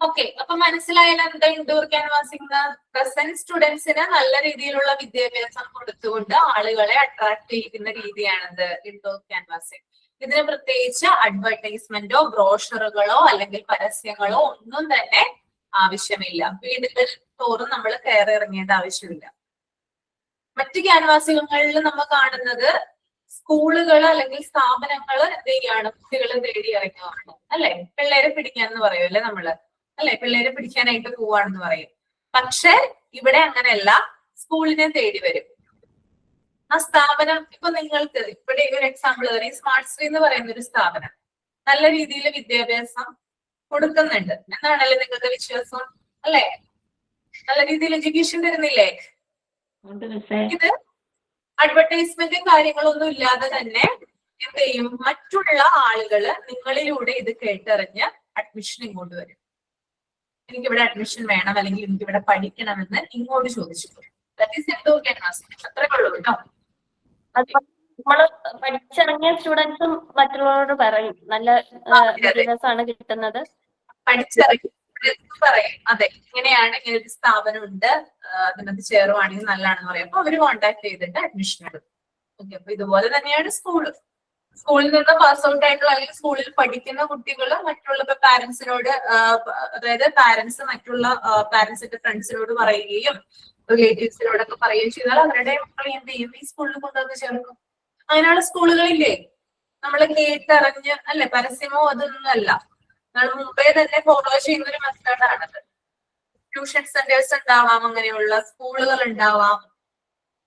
ഓക്കെ, അപ്പൊ മനസ്സിലായാലും എന്താ ഇൻഡോർ ക്യാൻവാസിംഗ്? പ്രസന്റ് സ്റ്റുഡൻസിന് നല്ല രീതിയിലുള്ള വിദ്യാഭ്യാസം കൊടുത്തുകൊണ്ട് ആളുകളെ അട്രാക്ട് ചെയ്യുന്ന രീതിയാണിത് ഇൻഡോർ ക്യാൻവാസിംഗ്. ഇതിന് പ്രത്യേകിച്ച് അഡ്വർടൈസ്മെന്റോ ബ്രോഷറുകളോ അല്ലെങ്കിൽ പരസ്യങ്ങളോ ഒന്നും തന്നെ ആവശ്യമില്ല. വീടുകൾ തോറും നമ്മൾ കയറി ഇറങ്ങേണ്ട ആവശ്യമില്ല. മറ്റു ക്യാൻവാസുകളിൽ നമ്മൾ കാണുന്നത് സ്കൂളുകൾ അല്ലെങ്കിൽ സ്ഥാപനങ്ങൾ എന്ത് ചെയ്യാണ്, കുട്ടികളെ തേടി ഇറങ്ങുകയാണ് അല്ലെ. പിള്ളേരെ പിടിക്കാന്ന് പറയുമല്ലേ നമ്മള് അല്ലെ, പിള്ളേരെ പിടിക്കാനായിട്ട് പോവാണെന്ന് പറയും. പക്ഷെ ഇവിടെ അങ്ങനെയല്ല, സ്കൂളിനെ തേടി വരും. ആ സ്ഥാപനം ഇപ്പൊ നിങ്ങൾക്ക് ഇവിടെ ഒരു എക്സാമ്പിൾ പറയും, സ്മാർട്ട് സ്ട്രീ എന്ന് പറയുന്ന ഒരു സ്ഥാപനം നല്ല രീതിയിൽ വിദ്യാഭ്യാസം കൊടുക്കുന്നുണ്ട് എന്നാണല്ലേ നിങ്ങളുടെ വിശ്വാസം അല്ലെ. നല്ല രീതിയിൽ എഡ്യൂക്കേഷൻ തരുന്നില്ലേ? ഇത് അഡ്വർടൈസ്മെന്റും കാര്യങ്ങളൊന്നും ഇല്ലാതെ തന്നെ എന്ത് ചെയ്യും, മറ്റുള്ള ആളുകള് നിങ്ങളിലൂടെ ഇത് കേട്ടറിഞ്ഞ് അഡ്മിഷൻ ഇങ്ങോട്ട് വരും. എനിക്കിവിടെ അഡ്മിഷൻ വേണം അല്ലെങ്കിൽ എനിക്കിവിടെ പഠിക്കണമെന്ന് ഇങ്ങോട്ട് ചോദിച്ചു. That is indoor canvassing. അത്രേ ഉള്ളൂ കേട്ടോ. നമ്മള് പഠിച്ചിറങ്ങിയ സ്റ്റുഡൻസും മറ്റുള്ളവരോട് പറയും നല്ല വിദ്യാഭ്യാസമാണ് കിട്ടുന്നത്. പഠിച്ചിറങ്ങി പറയും അതെ ഇങ്ങനെയാണ്, ഇങ്ങനെ ഒരു സ്ഥാപനം ഉണ്ട്, അതിനകത്ത് ചേരുവാണെങ്കിൽ നല്ലതാണെന്ന് പറയും. അപ്പൊ അവര് കോൺടാക്ട് ചെയ്തിട്ട് അഡ്മിഷൻ എടുക്കും. ഓക്കെ, അപ്പൊ ഇതുപോലെ തന്നെയാണ് സ്കൂളിൽ നിന്ന് പാസ് ഔട്ട് ആയിട്ടുള്ള അല്ലെങ്കിൽ സ്കൂളിൽ പഠിക്കുന്ന കുട്ടികൾ മറ്റുള്ള പാരന്റ്സിനോട്, അതായത് പാരന്റ്സ് മറ്റുള്ള പാരന്റ്സിന്റെ ഫ്രണ്ട്സിനോട് പറയുകയും റിലേറ്റീവ്സിനോടൊക്കെ പറയുകയും ചെയ്താൽ അവരുടെ മക്കളെ എന്ത് ചെയ്യും, ഈ സ്കൂളിൽ കൊണ്ടുവന്ന് ചേർക്കും. അങ്ങനെയുള്ള സ്കൂളുകളില്ലേ, നമ്മൾ കേട്ടറിഞ്ഞ് അല്ലെ, പരസ്യമോ അതൊന്നുമല്ല, നമ്മൾ മുമ്പേ തന്നെ ഫോളോ ചെയ്യുന്ന ഒരു മെത്തേഡാണത്. ട്യൂഷൻ സെന്റേഴ്സ് ഉണ്ടാവാം, അങ്ങനെയുള്ള സ്കൂളുകൾ ഉണ്ടാവാം,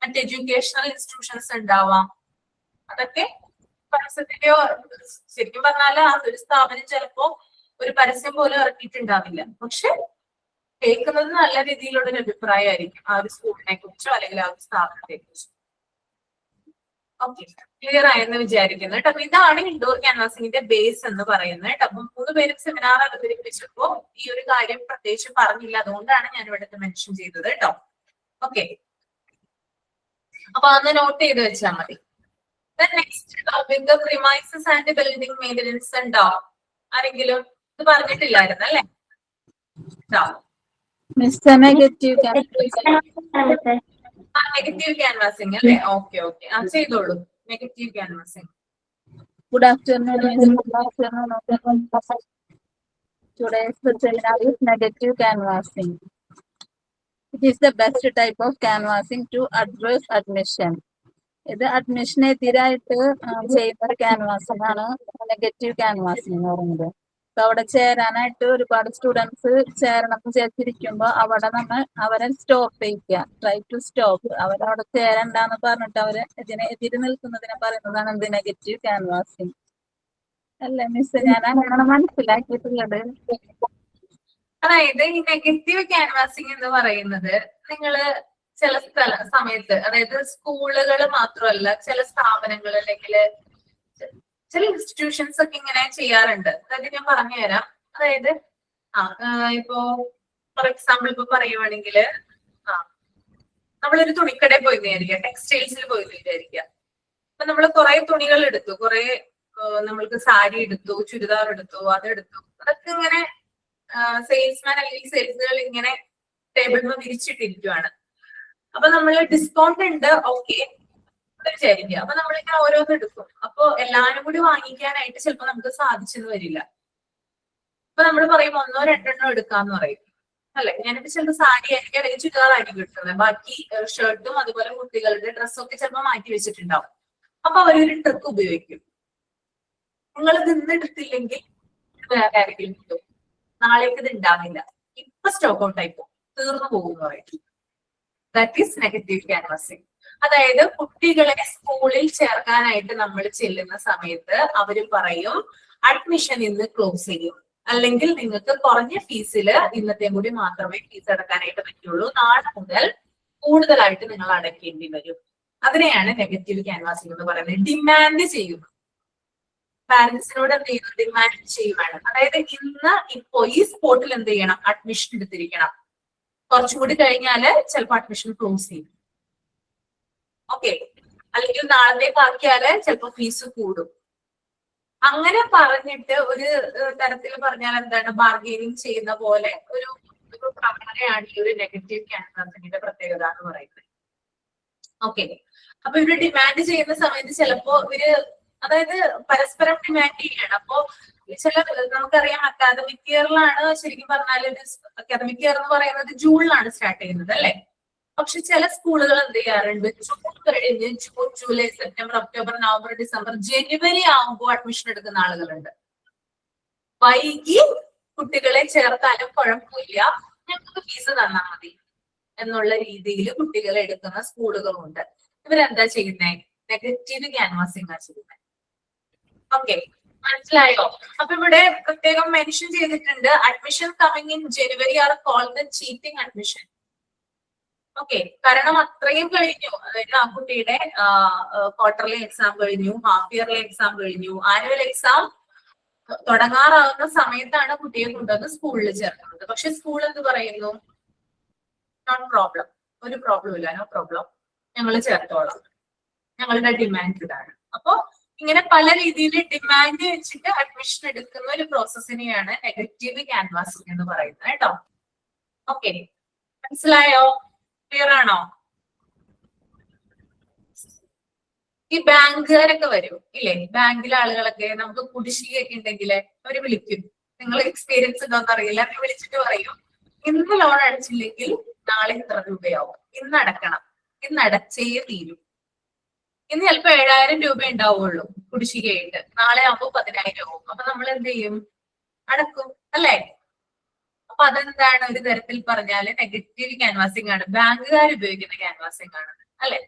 മറ്റ് എഡ്യൂക്കേഷണൽ ഇൻസ്റ്റിറ്റ്യൂഷൻസ് ഉണ്ടാവാം. അതൊക്കെ പരസ്യത്തിന്റെയോ, ശരിക്കും പറഞ്ഞാൽ ഒരു സ്ഥാപനം ചിലപ്പോ ഒരു പരസ്യം പോലും ഇറക്കിയിട്ടുണ്ടാവില്ല, പക്ഷെ കേൾക്കുന്നത് നല്ല രീതിയിലുള്ള ഒരു അഭിപ്രായമായിരിക്കും ആ ഒരു സ്കൂളിനെ കുറിച്ചോ അല്ലെങ്കിൽ ആ ഒരു സ്ഥാപനത്തെ കുറിച്ചോ. ഓക്കെ, ക്ലിയർ ആയെന്ന് വിചാരിക്കുന്നു കേട്ടോ. അപ്പൊ ഇതാണ് ഇൻഡോർ ക്യാൻവാസിംഗിന്റെ ബേസ് എന്ന് പറയുന്നത് കേട്ടോ. അപ്പൊ 3 പേരും സെമിനാർ അവതരിപ്പിച്ചപ്പോ ഈ ഒരു കാര്യം പ്രത്യേകിച്ച് പറഞ്ഞില്ല, അതുകൊണ്ടാണ് ഞാൻ ഇവിടെ മെൻഷൻ ചെയ്തത് കേട്ടോ. ഓക്കെ, അപ്പൊ അന്ന് നോട്ട് ചെയ്ത് വെച്ചാൽ മതി. Next topic premises and building maintenance ഉണ്ടോ? ആരെങ്കിലും ഇത് പറഞ്ഞിട്ടില്ലായിരുന്നു അല്ലേ? നെഗറ്റീവ് നെഗറ്റീവ് ക്യാൻവാസിംഗ് അല്ലേ? ഓക്കെ ഓക്കെ, ആ ചെയ്തോളൂ. Negative canvassing. Good afternoon. Good afternoon. Today's seminar is negative canvassing. It is the best type of canvassing to address admission. ഇത് അഡ്മിഷനെതിരായിട്ട് ചെയ്യുന്ന ഒരു ക്യാൻവാസിംഗ് ആണ് നെഗറ്റീവ് ക്യാൻവാസിംഗ് എന്ന് പറയുന്നത്. അപ്പൊ അവിടെ ചേരാനായിട്ട് ഒരുപാട് സ്റ്റുഡൻസ് ചേരണം വിചാരിച്ചിരിക്കുമ്പോൾ അവിടെ നമ്മൾ അവരെ സ്റ്റോപ്പ് ചെയ്യിക്കുക, ട്രൈ ടു സ്റ്റോപ്പ്. അവരവിടെ ചേരണ്ടെന്ന് പറഞ്ഞിട്ട് അവരെ എതിര് നിൽക്കുന്നതിനെ പറയുന്നതാണ് എന്ത്, നെഗറ്റീവ് ക്യാൻവാസിംഗ് അല്ലേ മിസ്? ഞാൻ അങ്ങനെയാണ് മനസ്സിലാക്കിയിട്ടുള്ളത്. അതായത് ഈ നെഗറ്റീവ് ക്യാൻവാസിംഗ് എന്ന് പറയുന്നത് നിങ്ങള് ചില സമയത്ത്, അതായത് സ്കൂളുകൾ മാത്രമല്ല, ചില സ്ഥാപനങ്ങൾ അല്ലെങ്കിൽ ചില ഇൻസ്റ്റിറ്റ്യൂഷൻസ് ഒക്കെ ഇങ്ങനെ ചെയ്യാറുണ്ട്. അതായത് ഞാൻ പറഞ്ഞുതരാം. അതായത് ഇപ്പോ ഫോർ എക്സാമ്പിൾ ഇപ്പൊ പറയുവാണെങ്കിൽ, നമ്മളൊരു തുണിക്കടയിൽ പോയി വിചാരിക്കുക, ടെക്സ്റ്റൈൽസിൽ പോയി വിചാരിക്കുക. അപ്പൊ നമ്മൾ കുറെ തുണികൾ എടുത്തു, കുറെ നമ്മൾക്ക് സാരി എടുത്തു, ചുരിദാർ എടുത്തു, അതെടുത്തു. അതൊക്കെ ഇങ്ങനെ സെയിൽസ്മാൻ അല്ലെങ്കിൽ സെയിൽസുകൾ ഇങ്ങനെ ടേബിളിൽ വിരിച്ചിട്ടിരിക്കുവാണ്. അപ്പൊ നമ്മള് ഡിസ്കൗണ്ട് ഉണ്ട്, ഓക്കെ വിചാരിക്കുക. അപ്പൊ നമ്മളിങ്ങനെ ഓരോന്ന് എടുക്കും. അപ്പൊ എല്ലാരും കൂടി വാങ്ങിക്കാനായിട്ട് ചിലപ്പോ നമുക്ക് സാധിച്ചെന്ന് വരില്ല. അപ്പൊ നമ്മൾ പറയും 1 or 2 എടുക്കാന്ന് പറയും അല്ലെ. ഞാനിപ്പോ ചിലപ്പോൾ സാരി ആയിരിക്കും അല്ലെങ്കിൽ ചുരിദാറായിരിക്കും എടുക്കുന്നത്. ബാക്കി ഷർട്ടും അതുപോലെ കുട്ടികളുടെ ഡ്രസ്സൊക്കെ ചിലപ്പോൾ മാറ്റി വെച്ചിട്ടുണ്ടാവും. അപ്പൊ അവരൊരു ട്രിക്ക് ഉപയോഗിക്കും. നിങ്ങൾ നിന്നെടുത്തില്ലെങ്കിൽ വേറെ ആരെങ്കിലും കിട്ടും, നാളേക്ക് ഇത് ഉണ്ടാവില്ല, ഇപ്പൊ സ്റ്റോക്ക് ഔട്ട് ആയിപ്പോ തീർന്നു പോകും എന്ന് പറയും. That is negative canvassing. അതായത് കുട്ടികളെ സ്കൂളിൽ ചേർക്കാനായിട്ട് നമ്മൾ ചെല്ലുന്ന സമയത്ത് അവര് പറയും അഡ്മിഷൻ ഇന്ന് ക്ലോസ് ചെയ്യും, അല്ലെങ്കിൽ നിങ്ങൾക്ക് കുറഞ്ഞ ഫീസിൽ ഇന്നത്തെ കൂടി മാത്രമേ ഫീസ് അടക്കാനായിട്ട് പറ്റുള്ളൂ, നാളെ മുതൽ കൂടുതലായിട്ട് നിങ്ങൾ അടയ്ക്കേണ്ടി വരും. അതിനെയാണ് നെഗറ്റീവ് ക്യാൻവാസിംഗ് എന്ന് പറയുന്നത്. ഡിമാൻഡ് ചെയ്യുന്നു, പാരന്റ്സിനോട് എന്ത് ചെയ്യുന്നു, ഡിമാൻഡ് ചെയ്യുവാണ്. അതായത് ഇന്ന് ഇപ്പോ ഈ സ്പോട്ടിൽ എന്ത് ചെയ്യണം, അഡ്മിഷൻ എടുത്തിരിക്കണം, കുറച്ചുകൂടി കഴിഞ്ഞാല് ചിലപ്പോൾ അഡ്മിഷൻ ക്ലോസ് ചെയ്യും, ഓക്കെ, അല്ലെങ്കിൽ നാളത്തേക്ക് ആക്കിയാല് ചിലപ്പോൾ ഫീസ് കൂടും. അങ്ങനെ പറഞ്ഞിട്ട് ഒരു തരത്തിൽ പറഞ്ഞാൽ എന്താണ്, ബാർഗെയിനിങ് ചെയ്യുന്ന പോലെ ഒരു പ്രവണതയാണ് ഈ ഒരു നെഗറ്റീവ് ക്യാൻവാസിംഗിന്റെ പ്രത്യേകത എന്ന് പറയുന്നത്. ഓക്കെ, അപ്പൊ ഇവര് ഡിമാൻഡ് ചെയ്യുന്ന സമയത്ത് ചിലപ്പോ ഇവര്, അതായത് പരസ്പരം ഡിമാൻഡ് ചെയ്യണം. അപ്പോ ചില, നമുക്കറിയാം അക്കാദമിക് ഇയറിലാണ് ശരിക്കും പറഞ്ഞാൽ, അക്കാദമിക് ഇയർ എന്ന് പറയുന്നത് ജൂണിലാണ് സ്റ്റാർട്ട് ചെയ്യുന്നത് അല്ലെ. പക്ഷെ ചില സ്കൂളുകൾ എന്ത് ചെയ്യാറുണ്ട്, ജൂൺ കഴിഞ്ഞ് June, July, September, October, November, December, ജനുവരി ആകുമ്പോൾ അഡ്മിഷൻ എടുക്കുന്ന ആളുകളുണ്ട്. വൈകി കുട്ടികളെ ചേർത്താലും കുഴപ്പമില്ല, ഞങ്ങൾക്ക് ഫീസ് തന്നാൽ മതി എന്നുള്ള രീതിയിൽ കുട്ടികളെ എടുക്കുന്ന സ്കൂളുകളുണ്ട്. ഇവരെന്താ ചെയ്യുന്നത്, നെഗറ്റീവ് ക്യാൻവാസിംഗ് ആ ചെയ്യുന്നത്. ഓക്കെ, മനസ്സിലായോ? അപ്പൊ ഇവിടെ പ്രത്യേകം മെൻഷൻ ചെയ്തിട്ടുണ്ട്, admission coming in January are called cheating admission. Okay, കാരണം അത്രയും കഴിഞ്ഞു, അതായത് ആ കുട്ടിയുടെ ക്വാർട്ടർലി എക്സാം കഴിഞ്ഞു, ഹാഫ് ഇയർലി എക്സാം കഴിഞ്ഞു, ആനുവൽ എക്സാം തുടങ്ങാറാവുന്ന സമയത്താണ് കുട്ടിയെ കൊണ്ടുവന്ന് സ്കൂളിൽ ചേർക്കുന്നത്. പക്ഷെ സ്കൂൾ എന്ത് പറയുന്നു, നോട്ട് പ്രോബ്ലം, ഒരു പ്രോബ്ലം ഇല്ല, നോ പ്രോബ്ലം, ഞങ്ങൾ ചേർത്തോളാം. ഞങ്ങളുടെ ഡിമാൻഡ് ഇതാണ്. അപ്പോ ഇങ്ങനെ പല രീതിയിൽ ഡിമാൻഡ് വെച്ചിട്ട് അഡ്മിഷൻ എടുക്കുന്ന ഒരു പ്രോസസ്സിനെയാണ് നെഗറ്റീവ് ക്യാൻവാസിംഗ് എന്ന് പറയുന്നത് കേട്ടോ. ഓക്കെ, മനസ്സിലായോ? ക്ലിയർ ആണോ? ഈ ബാങ്കുകാരൊക്കെ വരും ഇല്ലേ? ബാങ്കിലെ ആളുകളൊക്കെ നമുക്ക് കുടിശ്ശികയൊക്കെ ഉണ്ടെങ്കിൽ അവര് വിളിക്കും. നിങ്ങൾ എക്സ്പീരിയൻസ് ഉണ്ടോന്ന് അറിയില്ല, അവര് വിളിച്ചിട്ട് പറയും ഇന്ന് ലോൺ അടച്ചില്ലെങ്കിൽ നാളെ ഇത്ര രൂപയാവും, ഇന്ന് അടക്കണം, ഇന്ന് അടച്ചേ തീരും. ഇന്ന് ചിലപ്പോ 7,000 രൂപ ഉണ്ടാവുള്ളൂ കുടിശ്ശികയായിട്ട്, നാളെ ആകുമ്പോൾ 10,000 ആവും. അപ്പൊ നമ്മൾ എന്ത് ചെയ്യും? അടക്കും അല്ലേ? അപ്പൊ അതെന്താണ്? ഒരു തരത്തിൽ പറഞ്ഞാല് നെഗറ്റീവ് ക്യാൻവാസിംഗ് ആണ്, ബാങ്കുകാർ ഉപയോഗിക്കുന്ന ക്യാൻവാസിംഗ് ആണ് അല്ലെ?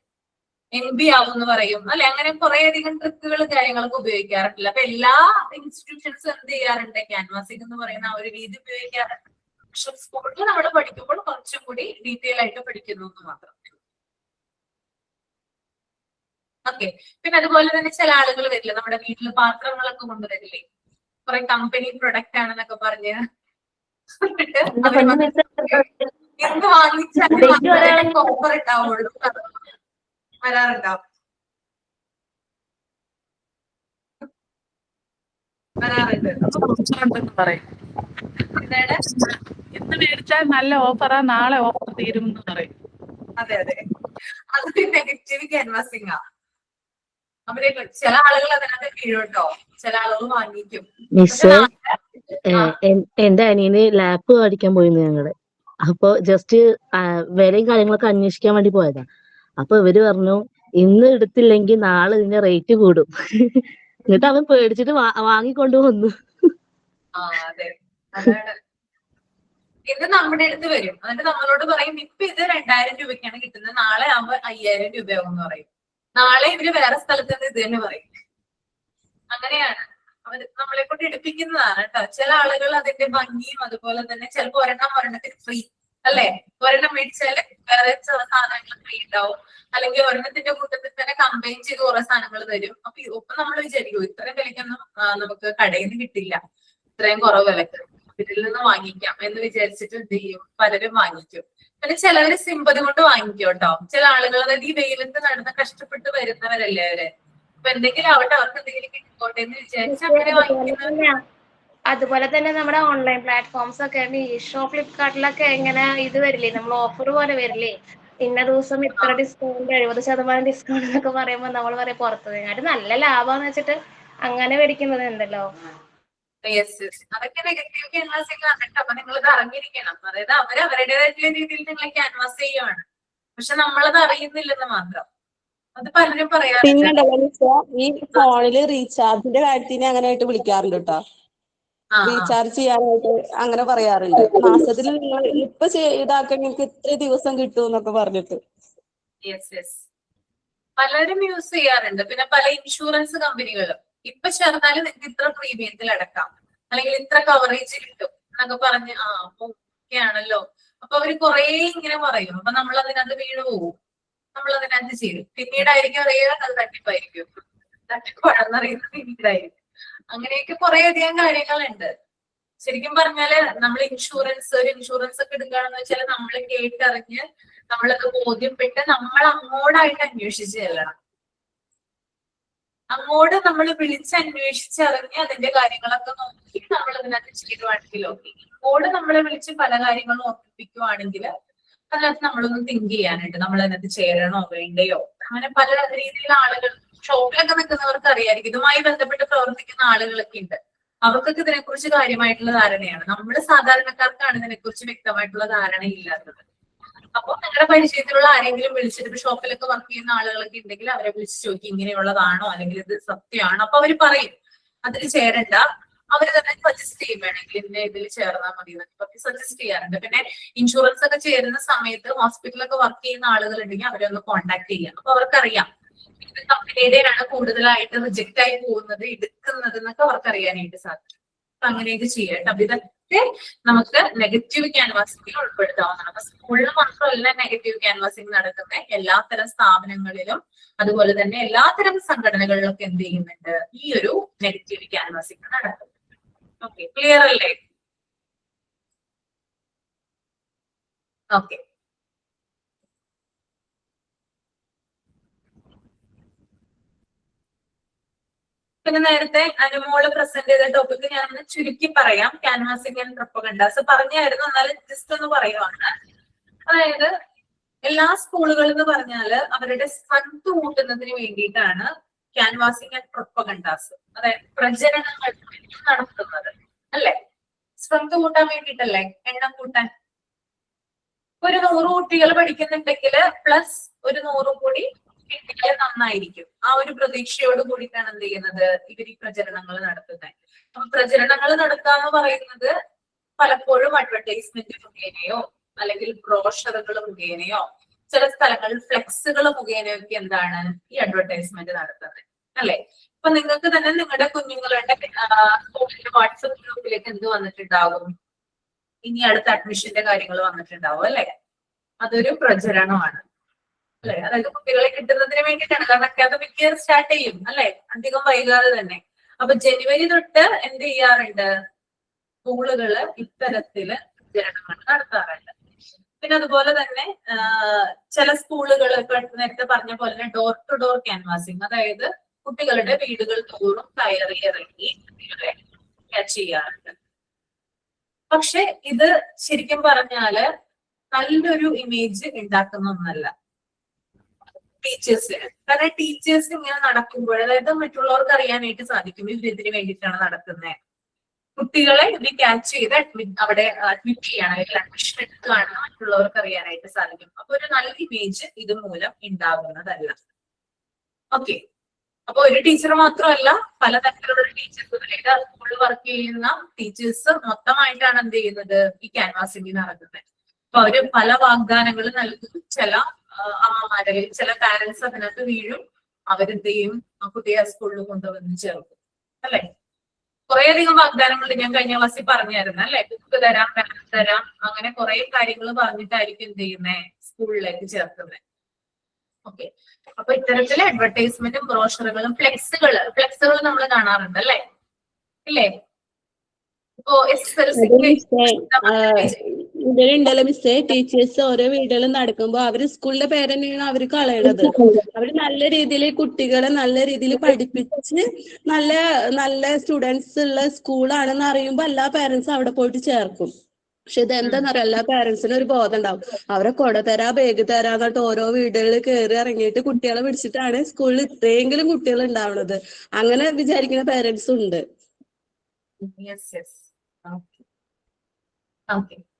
NB ആവും എന്ന് പറയും അല്ലെ? അങ്ങനെ കുറെ അധികം ട്രിക്കുകൾ കാര്യങ്ങളൊക്കെ ഉപയോഗിക്കാറില്ല. അപ്പൊ എല്ലാ ഇൻസ്റ്റിറ്റ്യൂഷൻസും എന്ത് ചെയ്യാറുണ്ട്? ക്യാൻവാസിംഗ് എന്ന് പറയുന്ന ആ ഒരു രീതി ഉപയോഗിക്കാറുണ്ട്. പക്ഷെ സ്കൂളിൽ നമ്മൾ പഠിക്കുമ്പോൾ കുറച്ചും കൂടി ഡീറ്റെയിൽ ആയിട്ട് പഠിക്കുന്നു എന്ന് മാത്രം. ഓക്കെ, പിന്നെ അതുപോലെ തന്നെ ചില ആളുകൾ വരില്ല, നമ്മുടെ വീട്ടിൽ പാത്രങ്ങളൊക്കെ കൊണ്ടുവരില്ലേ, കുറെ കമ്പനി പ്രൊഡക്റ്റ് ആണെന്നൊക്കെ പറഞ്ഞ് എന്ത് വാങ്ങിച്ചാലും ഓഫർ ഉണ്ടാവുള്ളൂ. വരാറുണ്ടാവും. വരാറുണ്ട്. ഉണ്ടെന്ന് പറയും. എന്താണ്? ഇന്ന് മേടിച്ചാൽ നല്ല ഓഫറാ, നാളെ ഓഫർ തീരും എന്ന് പറയും. അതെ അതെ, അത് നെഗറ്റീവ് ക്യാൻവാസിംഗ് ആ. അവരെ ചില ആളുകൾ അതിനകത്ത് വീഴുട്ടോ, ചില ആളുകൾ വാങ്ങിക്കും. മിസ്സേ, എന്റെ അനിയന് ലാപ്പ് മേടിക്കാൻ പോയിരുന്നു ഞങ്ങള്. അപ്പൊ ജസ്റ്റ് വിലയും കാര്യങ്ങളൊക്കെ അന്വേഷിക്കാൻ വേണ്ടി പോയതാ. അപ്പൊ ഇവര് പറഞ്ഞു ഇന്ന് എടുത്തില്ലെങ്കിൽ നാളെ ഇതിന്റെ റേറ്റ് കൂടും. എന്നിട്ട് അവൻ പേടിച്ചിട്ട് വാങ്ങിക്കൊണ്ടു വന്നു. ആ അതെ, അതാണ്. ഇത് നമ്മുടെ അടുത്ത് വരും, എന്നിട്ട് നമ്മളോട് പറയും ഇപ്പൊ ഇത് 2,000 രൂപയ്ക്കാണ് കിട്ടുന്നത്, നാളെ ആവുമ്പോ 5,000 രൂപയാവും എന്ന് പറയും. നാളെ ഇവര് വേറെ സ്ഥലത്ത് നിന്ന് ഇത് തന്നെ പറയും. അങ്ങനെയാണ് അവർ നമ്മളെ കൊണ്ട് എടുപ്പിക്കുന്നതാണ് കേട്ടോ. ചില ആളുകൾ അതിന്റെ ഭംഗിയും അതുപോലെ തന്നെ ചിലപ്പോ ഒരെണ്ണത്തിന് ഫ്രീ അല്ലെ? ഒരെണ്ണം മേടിച്ചാല് വേറെ ചില സാധനങ്ങൾ ഫ്രീ ഉണ്ടാവും, അല്ലെങ്കിൽ ഒരെണ്ണത്തിന്റെ കൂട്ടത്തിൽ തന്നെ കമ്പൈൻ ചെയ്ത് കുറെ സാധനങ്ങൾ തരും. അപ്പൊ നമ്മൾ വിചാരിക്കും ഇത്രയും വിലയ്ക്കൊന്നും നമുക്ക് കടയിൽ നിന്ന് കിട്ടില്ല, ഇത്രയും കുറവ് വിലക്ക് ഇതിൽ നിന്ന് വാങ്ങിക്കാം എന്ന് വിചാരിച്ചിട്ട് എന്ത് ചെയ്യും? പലരും വാങ്ങിക്കും. പിന്നെ ചിലവര് സിമ്പതി കൊണ്ട് വാങ്ങിക്കും കേട്ടോ. ചില ആളുകൾ, അതായത് ഈ വെയിലത്ത് നടന്ന് കഷ്ടപ്പെട്ട് വരുന്നവരല്ലേ അവര്, അപ്പൊ എന്തെങ്കിലും ആവട്ടെ അവർക്ക് എന്തെങ്കിലും കിട്ടിക്കോട്ടെ എന്ന് വിചാരിച്ച് അങ്ങനെ വാങ്ങിക്കുന്നത്. അതുപോലെ തന്നെ നമ്മുടെ ഓൺലൈൻ പ്ലാറ്റ്ഫോംസ് ഒക്കെ മീഷോ, ഫ്ലിപ്കാർട്ടിലൊക്കെ എങ്ങനെ ഇത് വരില്ലേ, നമ്മൾ ഓഫർ പോലെ വരില്ലേ, ഇന്ന ദിവസം ഇത്ര ഡിസ്കൗണ്ട്, 70% ഡിസ്കൗണ്ട് എന്നൊക്കെ പറയുമ്പോൾ നമ്മൾ പറയാം പുറത്ത് നിന്നായിട്ട് നല്ല ലാഭമാന്ന് വെച്ചിട്ട് അങ്ങനെ മേടിക്കുന്നത് ഉണ്ടല്ലോ. അതൊക്കെ നെഗറ്റീവ് ക്യാൻവാസിംഗ് ആണ് കേട്ടോ. അപ്പൊ നിങ്ങൾ ഇത് അറിഞ്ഞിരിക്കണം. അതായത് അവരവരുടേതായിട്ടുള്ള രീതിയിൽ നിങ്ങളെ ക്യാൻവാസ് ചെയ്യുവാണ്, പക്ഷെ നമ്മളത് അറിയുന്നില്ലെന്ന് മാത്രം. അത് പലരും പറയാറുണ്ട്. പിന്നെ ഈ ഫോണില് റീചാർജിന്റെ കാര്യത്തിന് അങ്ങനെ ആയിട്ട് വിളിക്കാറുണ്ട് കേട്ടോ. റീചാർജ് ചെയ്യാനായിട്ട് അങ്ങനെ പറയാറുണ്ട്. മാസത്തിൽ നിങ്ങൾ ഇപ്പൊ ഇതാക്കാൻ നിങ്ങൾക്ക് ഇത്ര ദിവസം കിട്ടും എന്നൊക്കെ പറഞ്ഞിട്ട്. പലരും യൂസ് ചെയ്യാറുണ്ട്. പിന്നെ പല ഇൻഷുറൻസ് കമ്പനികളും ഇപ്പൊ ചേർന്നാലും നിങ്ങൾക്ക് ഇത്ര പ്രീമിയത്തിൽ അടക്കാം, അല്ലെങ്കിൽ ഇത്ര കവറേജ് കിട്ടും എന്നൊക്കെ പറഞ്ഞ് അപ്പൊ ഓക്കെ ആണല്ലോ. അപ്പൊ അവര് കുറെ ഇങ്ങനെ പറയും. അപ്പൊ നമ്മൾ അതിനകത്ത് വീണ് പോകും, നമ്മൾ അതിനകത്ത് ചെയ്യും. പിന്നീടായിരിക്കും അറിയുക അത് തട്ടിപ്പായിരിക്കും, തട്ടിപ്പാണെന്നറിയുന്നത് പിന്നീടായിരിക്കും. അങ്ങനെയൊക്കെ കുറെ അധികം കാര്യങ്ങളുണ്ട്. ശരിക്കും പറഞ്ഞാല് നമ്മൾ ഒരു ഇൻഷുറൻസ് ഒക്കെ എടുക്കുകയാണെന്ന് വെച്ചാൽ നമ്മൾ കേട്ടറിഞ്ഞ് നമ്മളത് ബോധ്യപ്പെട്ട് നമ്മൾ അങ്ങോട്ടായിട്ട് അന്വേഷിച്ച് ചെല്ലണം. അങ്ങോട്ട് നമ്മൾ വിളിച്ചന്വേഷിച്ചറിഞ്ഞ് അതിന്റെ കാര്യങ്ങളൊക്കെ നോക്കി നമ്മൾ അതിനകത്ത് ചെയ്യുവാണെങ്കിൽ ഓക്കെ. അങ്ങോട്ട് നമ്മളെ വിളിച്ച് പല കാര്യങ്ങളും ഓർമ്മിപ്പിക്കുവാണെങ്കിൽ അതിനകത്ത് നമ്മളൊന്ന് തിങ്ക് ചെയ്യാനുണ്ട്, നമ്മൾ അതിനകത്ത് ചേരണോ വേണ്ടയോ. അങ്ങനെ പല രീതിയിലുള്ള ആളുകൾ ഷോപ്പിലൊക്കെ നിൽക്കുന്നവർക്ക് അറിയായിരിക്കും, ഇതുമായി ബന്ധപ്പെട്ട് പ്രവർത്തിക്കുന്ന ആളുകളൊക്കെ ഉണ്ട്. അവർക്കൊക്കെ ഇതിനെക്കുറിച്ച് കാര്യമായിട്ടുള്ള ധാരണയാണ്. നമ്മുടെ സാധാരണക്കാർക്കാണ് ഇതിനെക്കുറിച്ച് വ്യക്തമായിട്ടുള്ള ധാരണയില്ലാത്തത്. അപ്പൊ നിങ്ങളുടെ പരിചയത്തിലുള്ള ആരെങ്കിലും വിളിച്ചിട്ട് ഷോപ്പിലൊക്കെ വർക്ക് ചെയ്യുന്ന ആളുകളൊക്കെ ഉണ്ടെങ്കിൽ അവരെ വിളിച്ച് ചോദിക്കും ഇങ്ങനെയുള്ളതാണോ അല്ലെങ്കിൽ ഇത് സത്യമാണോ. അപ്പൊ അവര് പറയും അതിൽ ചേരണ്ട, അവര് തന്നെ സജസ്റ്റ് ചെയ്യും വേണമെങ്കിൽ ഇന്ന ഇതിൽ ചേർന്നാൽ മതി എന്നൊക്കെ സജസ്റ്റ് ചെയ്യാറുണ്ട്. പിന്നെ ഇൻഷുറൻസ് ഒക്കെ ചേരുന്ന സമയത്ത് ഹോസ്പിറ്റലൊക്കെ വർക്ക് ചെയ്യുന്ന ആളുകൾ ഉണ്ടെങ്കിൽ അവരെ ഒന്ന് കോൺടാക്ട് ചെയ്യാം. അപ്പൊ അവർക്കറിയാം ഇത് കമ്പനിയുടെയാണ് കൂടുതലായിട്ട് റിജക്റ്റ് ആയി പോകുന്നത് എടുക്കുന്നത് എന്നൊക്കെ അവർക്ക് അറിയാനായിട്ട് സാധിക്കും. അപ്പൊ അങ്ങനെയൊക്കെ ചെയ്യാം. അപ്പൊ ഇതൊക്കെ നമുക്ക് നെഗറ്റീവ് ക്യാൻവാസിംഗിൽ ഉൾപ്പെടുത്താവുന്നതാണ്. അപ്പൊ സ്കൂളിൽ മാത്രമല്ല നെഗറ്റീവ് ക്യാൻവാസിംഗ് നടക്കുന്ന എല്ലാത്തരം സ്ഥാപനങ്ങളിലും അതുപോലെ തന്നെ എല്ലാത്തരം സംഘടനകളിലൊക്കെ എന്ത് ചെയ്യുന്നുണ്ട്, ഈ ഒരു നെഗറ്റീവ് ക്യാൻവാസിംഗ് നടക്കുന്നത്. ഓക്കെ, ക്ലിയർ അല്ലേ? ഓക്കെ, പിന്നെ നേരത്തെ അനുമോള് പ്രസന്റ് ചെയ്ത ടോപ്പിക് ഞാൻ ഒന്ന് ചുരുക്കി പറയാം. ക്യാൻവാസിംഗ് ആൻഡ് പ്രൊപ്പഗണ്ടാസ് പറഞ്ഞായിരുന്നു, എന്നാലും ജസ്റ്റ് ഒന്ന് പറയുവാണ്. അതായത് എല്ലാ സ്കൂളുകളും എന്ന് പറഞ്ഞാല് അവരുടെ സ്ട്രെങ്ത് കൂട്ടുന്നതിന് വേണ്ടിയിട്ടാണ് ക്യാൻവാസിംഗ് ആൻഡ് പ്രൊപ്പഗണ്ടാസ്, അതായത് പ്രചരണങ്ങൾ നടത്തുന്നത് അല്ലെ. സ്ട്രെങ്ത് കൂട്ടാൻ വേണ്ടിയിട്ടല്ലേ, എണ്ണം കൂട്ടാൻ. ഒരു 100 കുട്ടികൾ പഠിക്കുന്നുണ്ടെങ്കിൽ പ്ലസ് ഒരു 100 കൂടി കിട്ടിയാൽ നന്നായിരിക്കും. ആ ഒരു പ്രതീക്ഷയോട് കൂടിയിട്ടാണ് എന്ത് ചെയ്യുന്നത്, ഇവർ ഈ പ്രചരണങ്ങൾ നടത്തുന്നത്. അപ്പൊ പ്രചരണങ്ങൾ നടത്തുക എന്ന് പറയുന്നത് പലപ്പോഴും അഡ്വർടൈസ്മെന്റ് മുഖേനയോ അല്ലെങ്കിൽ ബ്രോഷറുകൾ മുഖേനയോ ചില സ്ഥലങ്ങളിൽ ഫ്ലെക്സുകൾ മുഖേനയൊക്കെ എന്താണ് ഈ അഡ്വർടൈസ്മെന്റ് നടത്തുന്നത് അല്ലെ. ഇപ്പൊ നിങ്ങൾക്ക് തന്നെ നിങ്ങളുടെ കുഞ്ഞുങ്ങളുടെ സ്കൂളിന്റെ വാട്സപ്പ് ഗ്രൂപ്പിലേക്ക് എന്ത് വന്നിട്ടുണ്ടാവും, ഇനി അടുത്ത അഡ്മിഷന്റെ കാര്യങ്ങൾ വന്നിട്ടുണ്ടാവും അല്ലെ. അതൊരു പ്രചരണമാണ് അല്ലെ. അതായത് കുട്ടികളെ കിട്ടുന്നതിന് വേണ്ടിയിട്ടാണ്. കാരണം അക്കാദമിക് ഇയർ സ്റ്റാർട്ട് ചെയ്യും അല്ലെ, അധികം വൈകാതെ തന്നെ. അപ്പൊ ജനുവരി തൊട്ട് എന്ത് ചെയ്യാറുണ്ട്, സ്കൂളുകള് ഇത്തരത്തില് പ്രചരണങ്ങൾ നടത്താറുണ്ട്. പിന്നെ അതുപോലെ തന്നെ ചില സ്കൂളുകൾ ഇപ്പൊ നേരത്തെ പറഞ്ഞ പോലെ തന്നെ ഡോർ ടു ഡോർ ക്യാൻവാസിങ്, അതായത് കുട്ടികളുടെ വീടുകൾ തോറും കയറി ഇറങ്ങി കുട്ടികളെ ക്യാച്ച് ചെയ്യാറുണ്ട്. പക്ഷെ ഇത് ശരിക്കും പറഞ്ഞാല് നല്ലൊരു ഇമേജ് ഉണ്ടാക്കുന്ന ഒന്നല്ല ടീച്ചേഴ്സിന്. കാരണം ടീച്ചേഴ്സ് ഇങ്ങനെ നടക്കുമ്പോൾ, അതായത് മറ്റുള്ളവർക്ക് അറിയാനായിട്ട് സാധിക്കും ഇവർ ഇതിന് വേണ്ടിയിട്ടാണ് നടക്കുന്നത്. കുട്ടികളെ ഇത് ക്യാച്ച് ചെയ്ത് അവിടെ അഡ്മിറ്റ് ചെയ്യണം, അല്ലെങ്കിൽ അഡ്മിഷൻ എടുക്കുകയാണെന്ന് മറ്റുള്ളവർക്ക് അറിയാനായിട്ട് സാധിക്കും. അപ്പൊ ഒരു നല്ല ഇമേജ് ഇത് മൂലം ഉണ്ടാകുന്നതല്ല. ഓക്കെ, അപ്പൊ ഒരു ടീച്ചർ മാത്രമല്ല, പലതരത്തിലുള്ള ടീച്ചേഴ്സ്, സ്കൂളിൽ വർക്ക് ചെയ്യുന്ന ടീച്ചേഴ്സ് മൊത്തമായിട്ടാണ് എന്ത് ചെയ്യുന്നത്, ഈ ക്യാൻവാസിംഗ് നടക്കുന്നത്. അപ്പൊ അവര് പല വാഗ്ദാനങ്ങൾ നൽകും. ചില അമ്മമാരെ, ചില പാരന്റ്സ് അതിനകത്ത് വീഴും. അവരെന്ത് ചെയ്യും, ആ കുട്ടിയെ സ്കൂളിൽ കൊണ്ടുവന്ന് ചേർക്കും അല്ലെ. കുറേയധികം വാഗ്ദാനങ്ങൾ ഞാൻ കഴിഞ്ഞ ക്ലാസ്സിൽ പറഞ്ഞായിരുന്നു അല്ലെ. ബുക്ക് തരാം, പെൻ തരാം, അങ്ങനെ കുറെ കാര്യങ്ങൾ പറഞ്ഞിട്ടായിരിക്കും എന്ത് ചെയ്യുന്നത്, സ്കൂളിലേക്ക് ചേർക്കുന്നത്. ഓക്കെ, അപ്പൊ ഇത്തരത്തില് അഡ്വർടൈസ്മെന്റും ബ്രോഷറുകളും ഫ്ലെക്സുകൾ നമ്മൾ കാണാറുണ്ട് അല്ലെ, ഇല്ലേ. ഇപ്പോ ഇതിലുണ്ടല്ലോ മിസ്സേ, ടീച്ചേഴ്സ് ഓരോ വീടുകളും നടക്കുമ്പോ അവര് സ്കൂളിന്റെ പേരെന്നെയാണ് അവര് കളയണത്. അവര് നല്ല രീതിയിൽ കുട്ടികളെ നല്ല രീതിയിൽ പഠിപ്പിച്ച് നല്ല നല്ല സ്റ്റുഡൻസ് ഉള്ള സ്കൂളാണെന്ന് അറിയുമ്പോ എല്ലാ പേരൻസും അവിടെ പോയിട്ട് ചേർക്കും. പക്ഷെ ഇത് എന്താന്നറിയാം, എല്ലാ പേരൻസിനും ഒരു ബോധം ഉണ്ടാവും. അവരെ കൊട തരാ, ബാഗ് തരാന്നിട്ട് ഓരോ വീടുകളിൽ കയറി ഇറങ്ങിയിട്ട് കുട്ടികളെ പിടിച്ചിട്ടാണ് സ്കൂളിൽ ഇത്രയെങ്കിലും കുട്ടികൾ ഉണ്ടാവുന്നത്. അങ്ങനെ വിചാരിക്കുന്ന പേരൻസും ഉണ്ട്.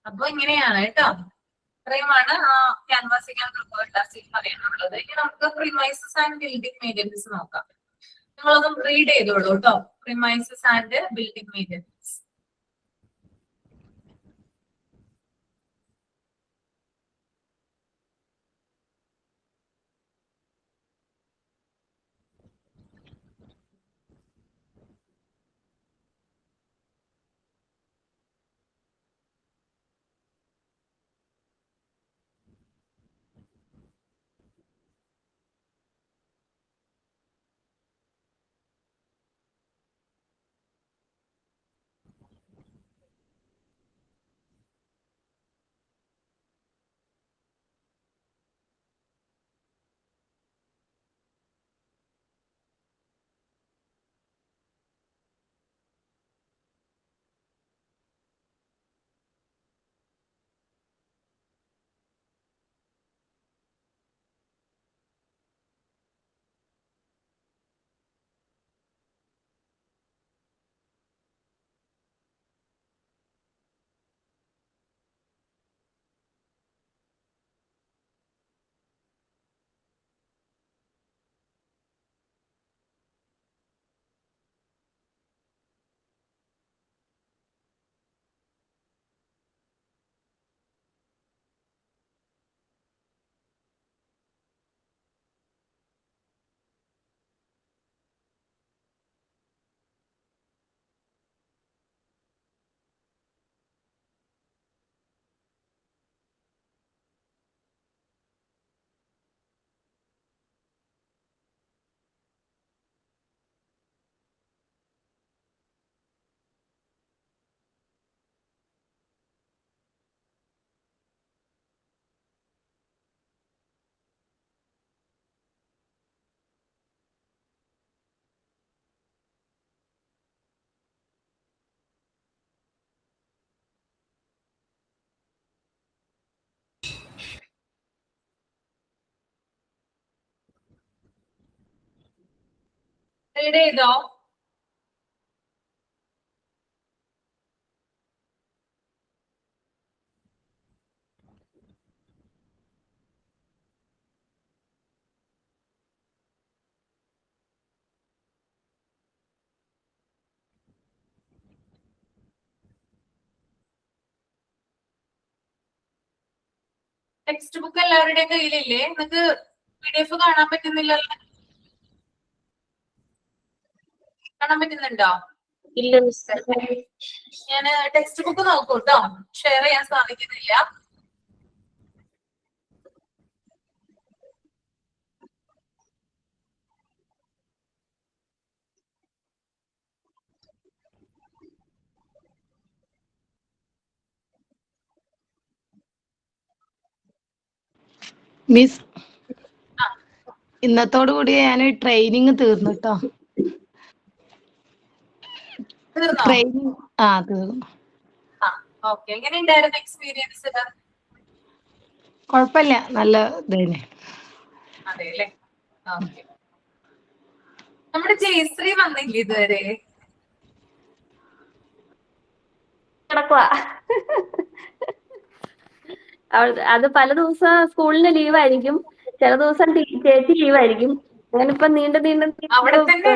അപ്പൊ ഇങ്ങനെയാണ് കേട്ടോ. ഇത്രയുമാണ് ക്യാൻവാസിംഗ് ആൻഡ് പ്രൊപ്പഗണ്ടാസിംഗ് പറയാനുള്ളത്. ഇനി നമുക്ക് പ്രിമൈസസ് ആൻഡ് ബിൽഡിംഗ് മെയിൻ്റെനൻസ് നോക്കാം. നിങ്ങളൊന്നും റീഡ് ചെയ്തോളൂ കേട്ടോ, premises and building maintenance. Read ചെയ്തോ? ടെക്സ്റ്റ് ബുക്ക് എല്ലാവരുടെയും കയ്യിലില്ലേ? നിങ്ങൾക്ക് PDF കാണാൻ പറ്റുന്നില്ലല്ലോ? കാണാൻ പറ്റുന്നുണ്ടോ? ഇല്ല മിസ്. ഞാൻ ടെക്സ്റ്റ് ബുക്ക് നോക്കൂ കേട്ടോ, ഷെയർ ചെയ്യാൻ സാധിക്കുന്നില്ല. മിസ്, ഇന്നത്തോടു കൂടി ഞാൻ ട്രെയിനിങ് തീർന്നു കേട്ടോ. തീർന്നോ? ട്രെയിനിങ് തീർന്നു. ഓക്കെ, എങ്ങനെയുണ്ടായിരുന്നു എക്സ്പീരിയൻസ്? കുഴപ്പമില്ല, നല്ല ഇതന്നെ. അതെ അല്ലേ? ഓക്കെ. നമ്മുടെ ജയശ്രീ വന്നില്ല ഇതുവരെ. കിടക്കുവാ. അത് പല ദിവസം സ്കൂളിന് ലീവായിരിക്കും, ചില ദിവസം ചേച്ചി ലീവായിരിക്കും. അങ്ങനെ ഇപ്പൊ നീണ്ട അവിടെ തന്നെ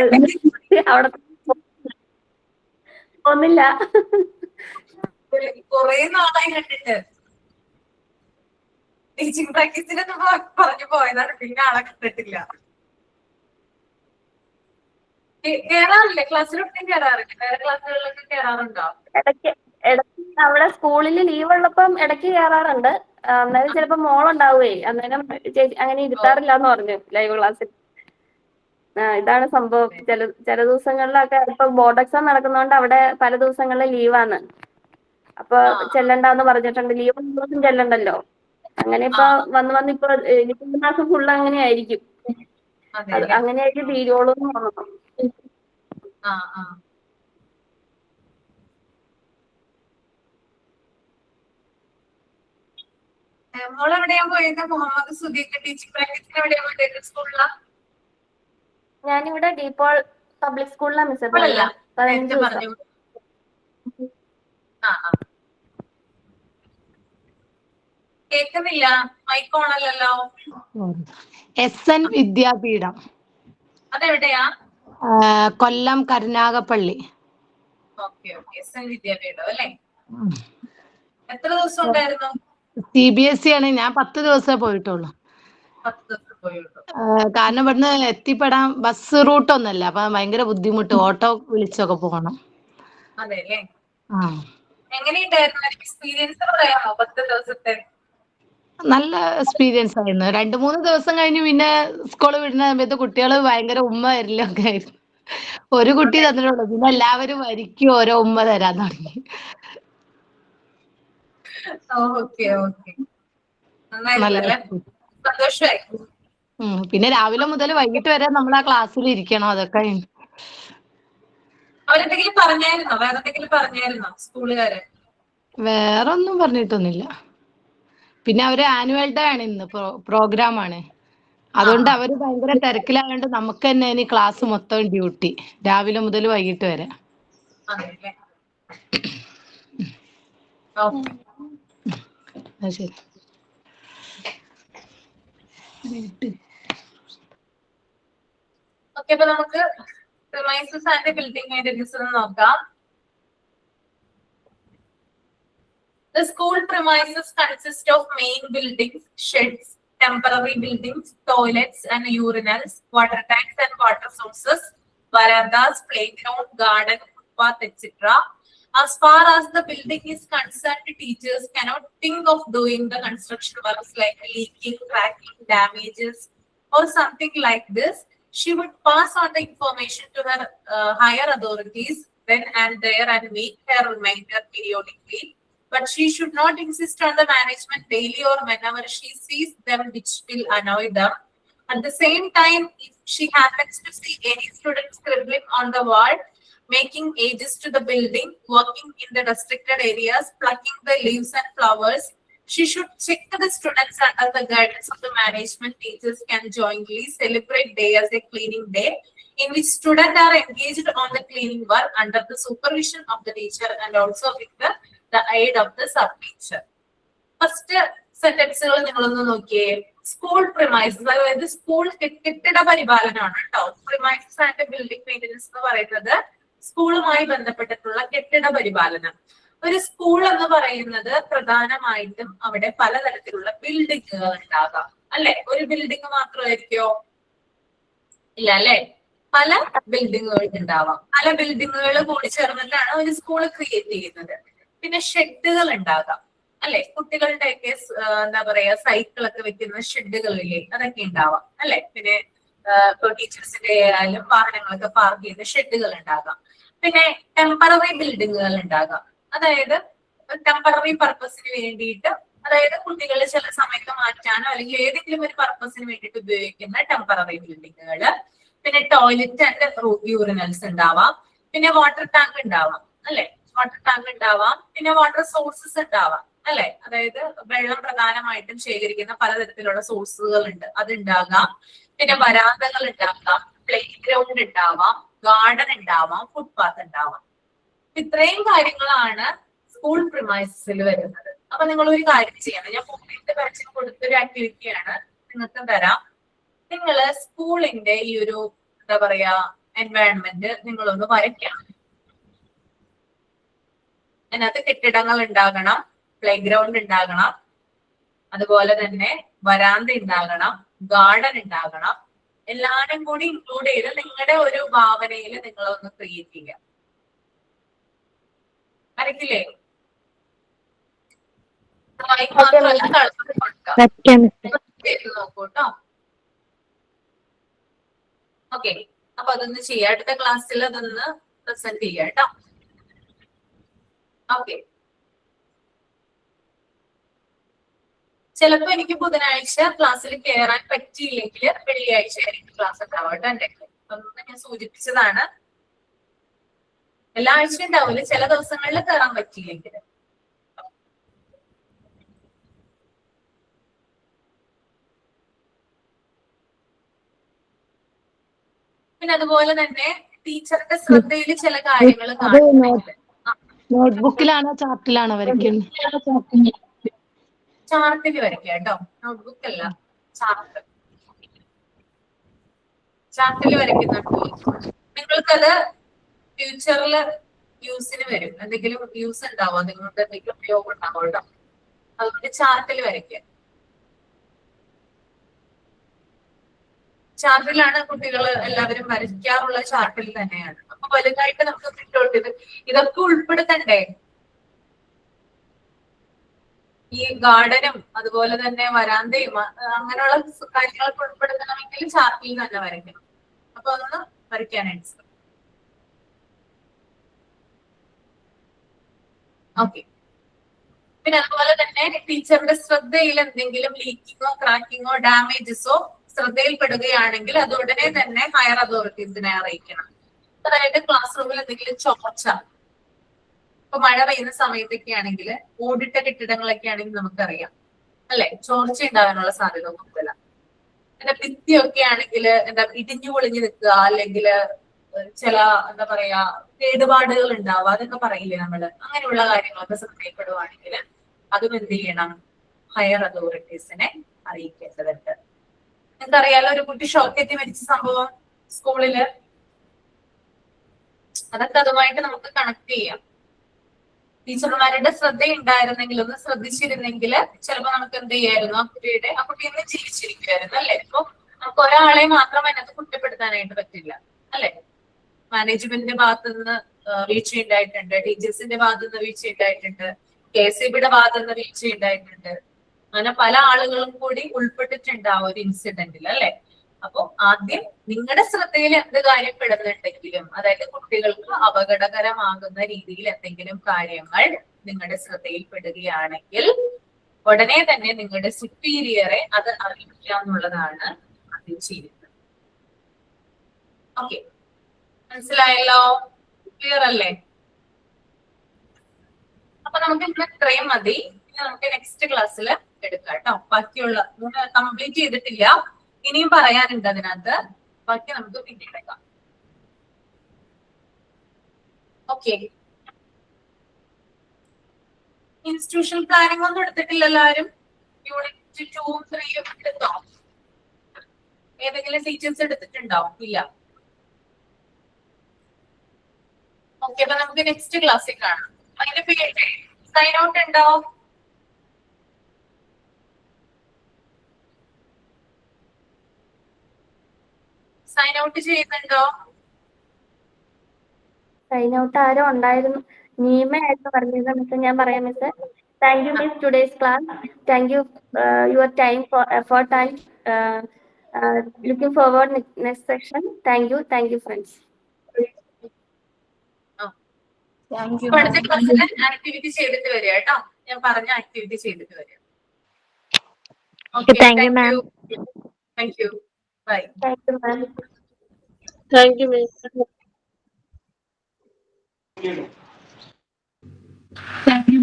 അവിടെ ഒന്നില്ല. കൊറേ നാളായി കണ്ടിട്ട്. ടീച്ചിങ് പ്രാക്ടീസിന് പറഞ്ഞു പോയതാണ്, പിന്നെ ആളെ കണ്ടിട്ടില്ല. കേറാറില്ലേ? ക്ലാസ്സിലൊട്ടും കേറാറില്ല? വേറെ ക്ലാസ്സുകളിലൊക്കെ കേറാറുണ്ടോ? ഇടയ്ക്ക് അവിടെ സ്കൂളിൽ ലീവ് ഉള്ളപ്പം ഇടയ്ക്ക് കയറാറുണ്ട്. അന്നേരം ചിലപ്പോ മോളുണ്ടാവുകയെ, അന്നേരം ചേച്ചി അങ്ങനെ ഇരുത്താറില്ല എന്ന് പറഞ്ഞു ലൈവ് ക്ലാസ്സിൽ. ഇതാണ് സംഭവം. ചില ദിവസങ്ങളിലൊക്കെ ഇപ്പൊ ബോർഡ് എക്സാം നടക്കുന്നതുകൊണ്ട് അവിടെ പല ദിവസങ്ങളിൽ ലീവാണ്. അപ്പൊ ചെല്ലണ്ടെന്ന് പറഞ്ഞിട്ടുണ്ട്. ലീവ് ദിവസം ചെല്ലണ്ടല്ലോ. അങ്ങനെ ഇപ്പൊ വന്ന് ഇപ്പൊ ഈ മാസം ഫുള്ള് അങ്ങനെ ആയിരിക്കും. അങ്ങനെയായിട്ട് തീരുവോളൂ എന്ന് പറഞ്ഞു. മോൾ എവിടെയാ പോയത്? മുഹമ്മദ് സുദീഖ് ടീച്ചിങ് പ്രാക്ടീസിന് എവിടെയാ പോയത്? സ്കൂളിലാ? ഞാനിവിടെ ഡീപോൾ പബ്ലിക് സ്കൂളിലാണ് മിസ്. 15 ദിവസം. കേൾക്കുന്നില്ല, മൈക്ക് ഓണല്ലല്ലോ. SN വിദ്യാപീഠം. അതെവിടെയാ? Kollam Karunagappally. Okay okay, SN വിദ്യാപീഠം അല്ലേ? എത്ര ദിവസം ഉണ്ടായിരുന്നു? CBSE ആണ്. ഞാൻ 10 ദിവസമേ പോയിട്ടുള്ളൂ. 10 ദിവസം പോയുള്ളൂ. കാരണം ഇവിടുന്ന് എത്തിപ്പെടാൻ ബസ് റൂട്ട് ഒന്നല്ല, അപ്പൊ ഭയങ്കര ബുദ്ധിമുട്ട്. ഓട്ടോ വിളിച്ചൊക്കെ പോകണം. അതെ അല്ലേ? എങ്ങനെയുണ്ടായിരുന്നു എക്സ്പീരിയൻസ് പറയാമോ 10 ദിവസത്തെ? നല്ല എക്സ്പീരിയൻസ് ആയിരുന്നു. 2-3 ദിവസം കഴിഞ്ഞ് പിന്നെ സ്കൂൾ വിടുന്ന സമയത്ത് കുട്ടികൾ ഭയങ്കര ഉമ്മ വരലൊക്കെ ആയിരുന്നു. ഒരു കുട്ടി തന്നിട്ടുള്ളൂ, പിന്നെ എല്ലാവരും വരിക്കും ഓരോ ഉമ്മ തരാൻ തുടങ്ങി. ഓക്കെ ഓക്കെ, നന്നായിരുന്നല്ലേ? സന്തോഷമായി. പിന്നെ രാവിലെ മുതൽ വൈകിട്ട് വരെ നമ്മൾ ആ ക്ലാസ്സിൽ ഇരിക്കണം. അതൊക്കെ അവരെന്തെങ്കിലും പറഞ്ഞായിരുന്നോ? വേറെ എന്തെങ്കിലും പറഞ്ഞായിരുന്നോ സ്കൂളുകാര്? വേറെ ഒന്നും പറഞ്ഞിട്ടൊന്നുമില്ല. പിന്നെ അവര് ആനുവൽ ഡേ ആണ് ഇന്ന്, പ്രോഗ്രാം ആണ്. അതുകൊണ്ട് അവര് ഭയങ്കര തിരക്കിലായതുകൊണ്ട് നമുക്ക് തന്നെ ഇനി ക്ലാസ് മൊത്തം ഡ്യൂട്ടി, രാവിലെ മുതൽ വൈകിട്ട് വരെ. ശരി. ഓക്കെ, അപ്പൊ നമുക്ക് premises and building maintenance നോക്കാം. The school premises consist of main buildings, sheds, temporary buildings, toilets and urinals, water tanks and water sources, verandas, playground, garden, footpath, etc. As far as the building is concerned, teachers cannot think of doing the construction works like leaking, cracking, damages, or something like this. She would pass on the information to her higher authorities then and there and make her reminder periodically. But she should not insist on the management daily or whenever she sees them, which will annoy them. At the same time, if she happens to see any student scribbling on the wall, making edges to the building, working in the restricted areas, plucking the leaves and flowers, she should check the students under the guidance of the management. Teachers can jointly celebrate day as a cleaning day. in which students are engaged on the cleaning work under the supervision of the teacher and also with the aid of the sub-teacher. First സെന്റൻസുകൾ നിങ്ങളൊന്ന് നോക്കിയേ. School premises, അതായത് school കെട്ടിട പരിപാലനമാണ് കേട്ടോ. Premises and building maintenance എന്ന് പറയുന്നത് സ്കൂളുമായി ബന്ധപ്പെട്ടിട്ടുള്ള കെട്ടിട പരിപാലനം. ഒരു സ്കൂൾ എന്ന് പറയുന്നത് പ്രധാനമായിട്ടും അവിടെ പലതരത്തിലുള്ള ബിൽഡിങ്ങുകൾ ഉണ്ടാകാം അല്ലെ. ഒരു ബിൽഡിംഗ് മാത്രമായിരിക്കോ? ഇല്ല അല്ലെ, പല ബിൽഡിങ്ങുകൾ ഉണ്ടാവാം. പല ബിൽഡിങ്ങുകൾ കൂടി ചേർന്നിട്ടാണ് ഒരു സ്കൂൾ ക്രിയേറ്റ് ചെയ്യുന്നത്. പിന്നെ ഷെഡുകൾ ഉണ്ടാകാം അല്ലെ, കുട്ടികളുടെയൊക്കെ എന്താ പറയാ സൈക്കിളൊക്കെ വെക്കുന്ന ഷെഡുകളില്ലേ, അതൊക്കെ ഉണ്ടാവാം അല്ലെ. പിന്നെ ഇപ്പൊ ടീച്ചേഴ്സിന്റെ ആയാലും വാഹനങ്ങളൊക്കെ പാർക്ക് ചെയ്യുന്ന ഷെഡുകൾ ഉണ്ടാകാം. പിന്നെ ടെമ്പററി ബിൽഡിങ്ങുകൾ ഉണ്ടാകാം, അതായത് ടെമ്പററി പർപ്പസിന് വേണ്ടിയിട്ട്, അതായത് കുട്ടികളെ ചില സമയത്ത് മാറ്റാനോ അല്ലെങ്കിൽ ഏതെങ്കിലും ഒരു പർപ്പസിന് വേണ്ടിയിട്ട് ഉപയോഗിക്കുന്ന ടെമ്പററി ബിൽഡിങ്ങുകൾ. പിന്നെ ടോയ്ലറ്റ് ആൻഡ് യൂറിനൽസ് ഉണ്ടാവാം. പിന്നെ വാട്ടർ ടാങ്ക് ഉണ്ടാവാം അല്ലെ, വാട്ടർ ടാങ്ക് ഉണ്ടാവാം. പിന്നെ വാട്ടർ സോഴ്സസ് ഉണ്ടാവാം അല്ലെ, അതായത് വെള്ളം പ്രധാനമായിട്ടും ശേഖരിക്കുന്ന പലതരത്തിലുള്ള സോഴ്സുകൾ ഉണ്ട്, അതുണ്ടാകാം. പിന്നെ വരാന്തകൾ ഉണ്ടാകാം, പ്ലേ ഗ്രൗണ്ട് ഉണ്ടാവാം, ഗാർഡൻ ഉണ്ടാവാം, ഫുട്പാത്ത് ഉണ്ടാവാം. ഇത്രയും കാര്യങ്ങളാണ് സ്കൂൾ പ്രിമൈസസിൽ വരുന്നത്. അപ്പൊ നിങ്ങൾ ഒരു കാര്യം ചെയ്യണം, ഞാൻ ഫോണിന്റെ വരച്ച് കൊടുത്തൊരു ആക്ടിവിറ്റിയാണ് നിങ്ങൾക്ക് തരാം. നിങ്ങള് സ്കൂളിന്റെ ഈ ഒരു എന്താ പറയാ എൻവയൺമെന്റ് നിങ്ങളൊന്ന് വരയ്ക്കണം. അതിനകത്ത് കെട്ടിടങ്ങൾ ഉണ്ടാകണം, പ്ലേ ഗ്രൗണ്ട് ഉണ്ടാകണം, അതുപോലെ തന്നെ വരാന്ത ഉണ്ടാകണം, ഗാർഡൻ ഉണ്ടാകണം. എല്ലാരും കൂടി ഇൻക്ലൂഡ് ചെയ്ത് നിങ്ങളുടെ ഒരു ഭാവനയിൽ നിങ്ങളൊന്ന് ക്രിയേറ്റ് ചെയ്യുക. വരയ്ക്കില്ലേ? മാത്രമല്ല കളർ കൊടുക്കാം, നോക്കൂട്ടോ. ഓക്കെ, അപ്പൊ അതൊന്ന് ചെയ്യാം. അടുത്ത ക്ലാസ്സിൽ അതൊന്ന് പ്രസന്റ് ചെയ്യാം കേട്ടോ. ഓക്കെ, ചിലപ്പോ എനിക്ക് ബുധനാഴ്ച ക്ലാസ്സിൽ കയറാൻ പറ്റിയില്ലെങ്കിൽ വെള്ളിയാഴ്ച എനിക്ക് ക്ലാസ് ഉണ്ടാവും കേട്ടോ. എന്റെ അതൊന്നും ഞാൻ സൂചിപ്പിച്ചതാണ്. എല്ലാ ആഴ്ചയും ഉണ്ടാവില്ല, ചില ദിവസങ്ങളിൽ കയറാൻ പറ്റിയില്ലെങ്കിൽ. പിന്നെ അതുപോലെ തന്നെ ടീച്ചറുടെ ശ്രദ്ധയിൽ ചില കാര്യങ്ങൾ കാണുന്നുണ്ട്. നോട്ട്ബുക്കിലാണോ ചാർട്ടിലാണോ വരയ്ക്കുന്നത്? ചാർട്ടിൽ വരയ്ക്കുക കേട്ടോ, നോട്ട്ബുക്ക് അല്ല, ചാർട്ട്. ചാർട്ടിൽ വരയ്ക്കുന്നുണ്ടോ? നിങ്ങൾക്കത് ഫ്യൂച്ചറിൽ യൂസിന് വരും, എന്തെങ്കിലും യൂസ് ഉണ്ടാവും, നിങ്ങൾക്ക് എന്തെങ്കിലും ഉപയോഗം ഉണ്ടാവും കേട്ടോ. അതുകൊണ്ട് ചാർട്ടിൽ വരയ്ക്കുക. ചാർട്ടിലാണ് കുട്ടികൾ എല്ലാവരും വരയ്ക്കാറുള്ള, ചാർട്ടിൽ തന്നെയാണ്. അപ്പൊ വലുതായിട്ട് നമുക്ക് കിട്ടും. ഇതൊക്കെ ഉൾപ്പെടുത്തണ്ടേ? ഈ ഗാർഡനും അതുപോലെ തന്നെ വരാന്തയും അങ്ങനെയുള്ള കാര്യങ്ങളൊക്കെ ഉൾപ്പെടുത്തണമെങ്കിൽ ചാർട്ടിൽ തന്നെ വരയ്ക്കണം. അപ്പൊ അതൊന്ന് വരയ്ക്കാനായിട്ട് ശ്രമിക്കും. ഓക്കെ, പിന്നെ അതുപോലെ തന്നെ ടീച്ചറുടെ ശ്രദ്ധയിൽ എന്തെങ്കിലും ലീക്കിങ്ങോ ക്രാക്കിങ്ങോ ഡാമേജസോ ശ്രദ്ധയിൽപ്പെടുകയാണെങ്കിൽ അത് ഉടനെ തന്നെ ഹയർ അതോറിറ്റീസിനെ അറിയിക്കണം. അതായത് ക്ലാസ് റൂമിൽ എന്തെങ്കിലും ചോർച്ച, ഇപ്പൊ മഴ പെയ്യുന്ന സമയത്തൊക്കെ ആണെങ്കിൽ ഓടിട്ട കെട്ടിടങ്ങളൊക്കെ ആണെങ്കിൽ നമുക്കറിയാം അല്ലെ, ചോർച്ച ഉണ്ടാകാനുള്ള സാധ്യത കൂടുതലാണ്. പിന്നെ ഭിത്തിയൊക്കെ ആണെങ്കിൽ എന്താ ഇടിഞ്ഞു പൊളിഞ്ഞു നിൽക്കുക, അല്ലെങ്കിൽ ചില എന്താ പറയാ കേടുപാടുകൾ ഉണ്ടാവുക, അതൊക്കെ പറയില്ലേ നമ്മള്. അങ്ങനെയുള്ള കാര്യങ്ങളൊക്കെ ശ്രദ്ധയിൽപ്പെടുവാണെങ്കിൽ അതും എന്ത് ചെയ്യണം, ഹയർ അതോറിറ്റീസിനെ അറിയിക്കേണ്ടതുണ്ട്. നിങ്ങൾക്കറിയാലോ ഒരു കുട്ടി ഷോക്കേറ്റ് മരിച്ച സംഭവം സ്കൂളില്, അതൊക്കെ അതുമായിട്ട് നമുക്ക് കണക്ട് ചെയ്യാം. ടീച്ചർമാരുടെ ശ്രദ്ധയുണ്ടായിരുന്നെങ്കിൽ, ഒന്ന് ശ്രദ്ധിച്ചിരുന്നെങ്കിൽ ചിലപ്പോ നമുക്ക് എന്ത് ചെയ്യായിരുന്നു, ആ കുട്ടി ഇന്ന് ജീവിച്ചിരിക്കുമായിരുന്നു അല്ലെ. ഇപ്പൊ നമുക്ക് ഒരാളെ മാത്രം അതിനകത്ത് കുറ്റപ്പെടുത്താനായിട്ട് പറ്റില്ല അല്ലെ. മാനേജ്മെന്റിന്റെ ഭാഗത്തു നിന്ന് വീഴ്ച ഉണ്ടായിട്ടുണ്ട്, ടീച്ചേഴ്സിന്റെ ഭാഗത്തു നിന്ന് വീഴ്ച ഉണ്ടായിട്ടുണ്ട്, KCBയുടെ ഭാഗത്തു നിന്ന് വീഴ്ച ഉണ്ടായിട്ടുണ്ട്. അങ്ങനെ പല ആളുകളും കൂടി ഉൾപ്പെട്ടിട്ടുണ്ട് ആ ഒരു ഇൻസിഡന്റിൽ അല്ലെ. അപ്പൊ ആദ്യം നിങ്ങളുടെ ശ്രദ്ധയിൽ എന്ത് കാര്യം പെടുന്നുണ്ടെങ്കിലും, അതായത് കുട്ടികൾക്ക് അപകടകരമാകുന്ന രീതിയിൽ എന്തെങ്കിലും കാര്യങ്ങൾ നിങ്ങളുടെ ശ്രദ്ധയിൽ പെടുകയാണെങ്കിൽ ഉടനെ തന്നെ നിങ്ങളുടെ സുപ്പീരിയറെ അത് അറിയിക്കുക എന്നുള്ളതാണ് ആദ്യം ചെയ്യുന്നത്. ഓക്കെ, മനസ്സിലായല്ലോ? ക്ലിയർ അല്ലേ? അപ്പൊ നമുക്ക് ഇന്ന് ഇത്രയും മതി. പിന്നെ നമുക്ക് നെക്സ്റ്റ് ക്ലാസ്സിൽ എടുക്കാം കേട്ടോ. ബാക്കിയുള്ള കംപ്ലീറ്റ് ചെയ്തിട്ടില്ല, ഇനിയും പറയാനുണ്ട് അതിനകത്ത്. ബാക്കി നമുക്ക് പിന്നെ എടുക്കാം. ഓക്കെ. ഇൻസ്റ്റിറ്റ്യൂഷണൽ പ്ലാനിംഗ് ഒന്നും എടുത്തിട്ടില്ലല്ലോ ആരും? യൂണിറ്റ് 2 3 എടുത്തോ? ഏതെങ്കിലും ടീച്ചേഴ്സ് എടുത്തിട്ടുണ്ടോ? ഇല്ല. ഓക്കെ, അപ്പൊ നമുക്ക് നെക്സ്റ്റ് ക്ലാസ്സിൽ കാണാം. അതിന്റെ പേര് സൈൻ ഔട്ട് ഉണ്ടോ? സൈൻ ഔട്ട് ചെയ്യുന്നുണ്ടോ? സൈൻ ഔട്ട് ആരോ ഉണ്ടായിരുന്നു, നീമയായിട്ട് പറഞ്ഞത് മിസ്. ഞാൻ പറയാം miss. Thank you miss today's class. Thank you your time for effort and looking forward next section. Thank you friends. അടുത്ത ക്ലാസ്സിൽ ആക്ടിവിറ്റി ചെയ്തിട്ട് വരിക കേട്ടോ. ഞാൻ പറഞ്ഞ ആക്ടിവിറ്റി ചെയ്തിട്ട് വരിക. Okay, thank you. Thank you. Bye. Thank you ma'am. Thank you miss. Thank you.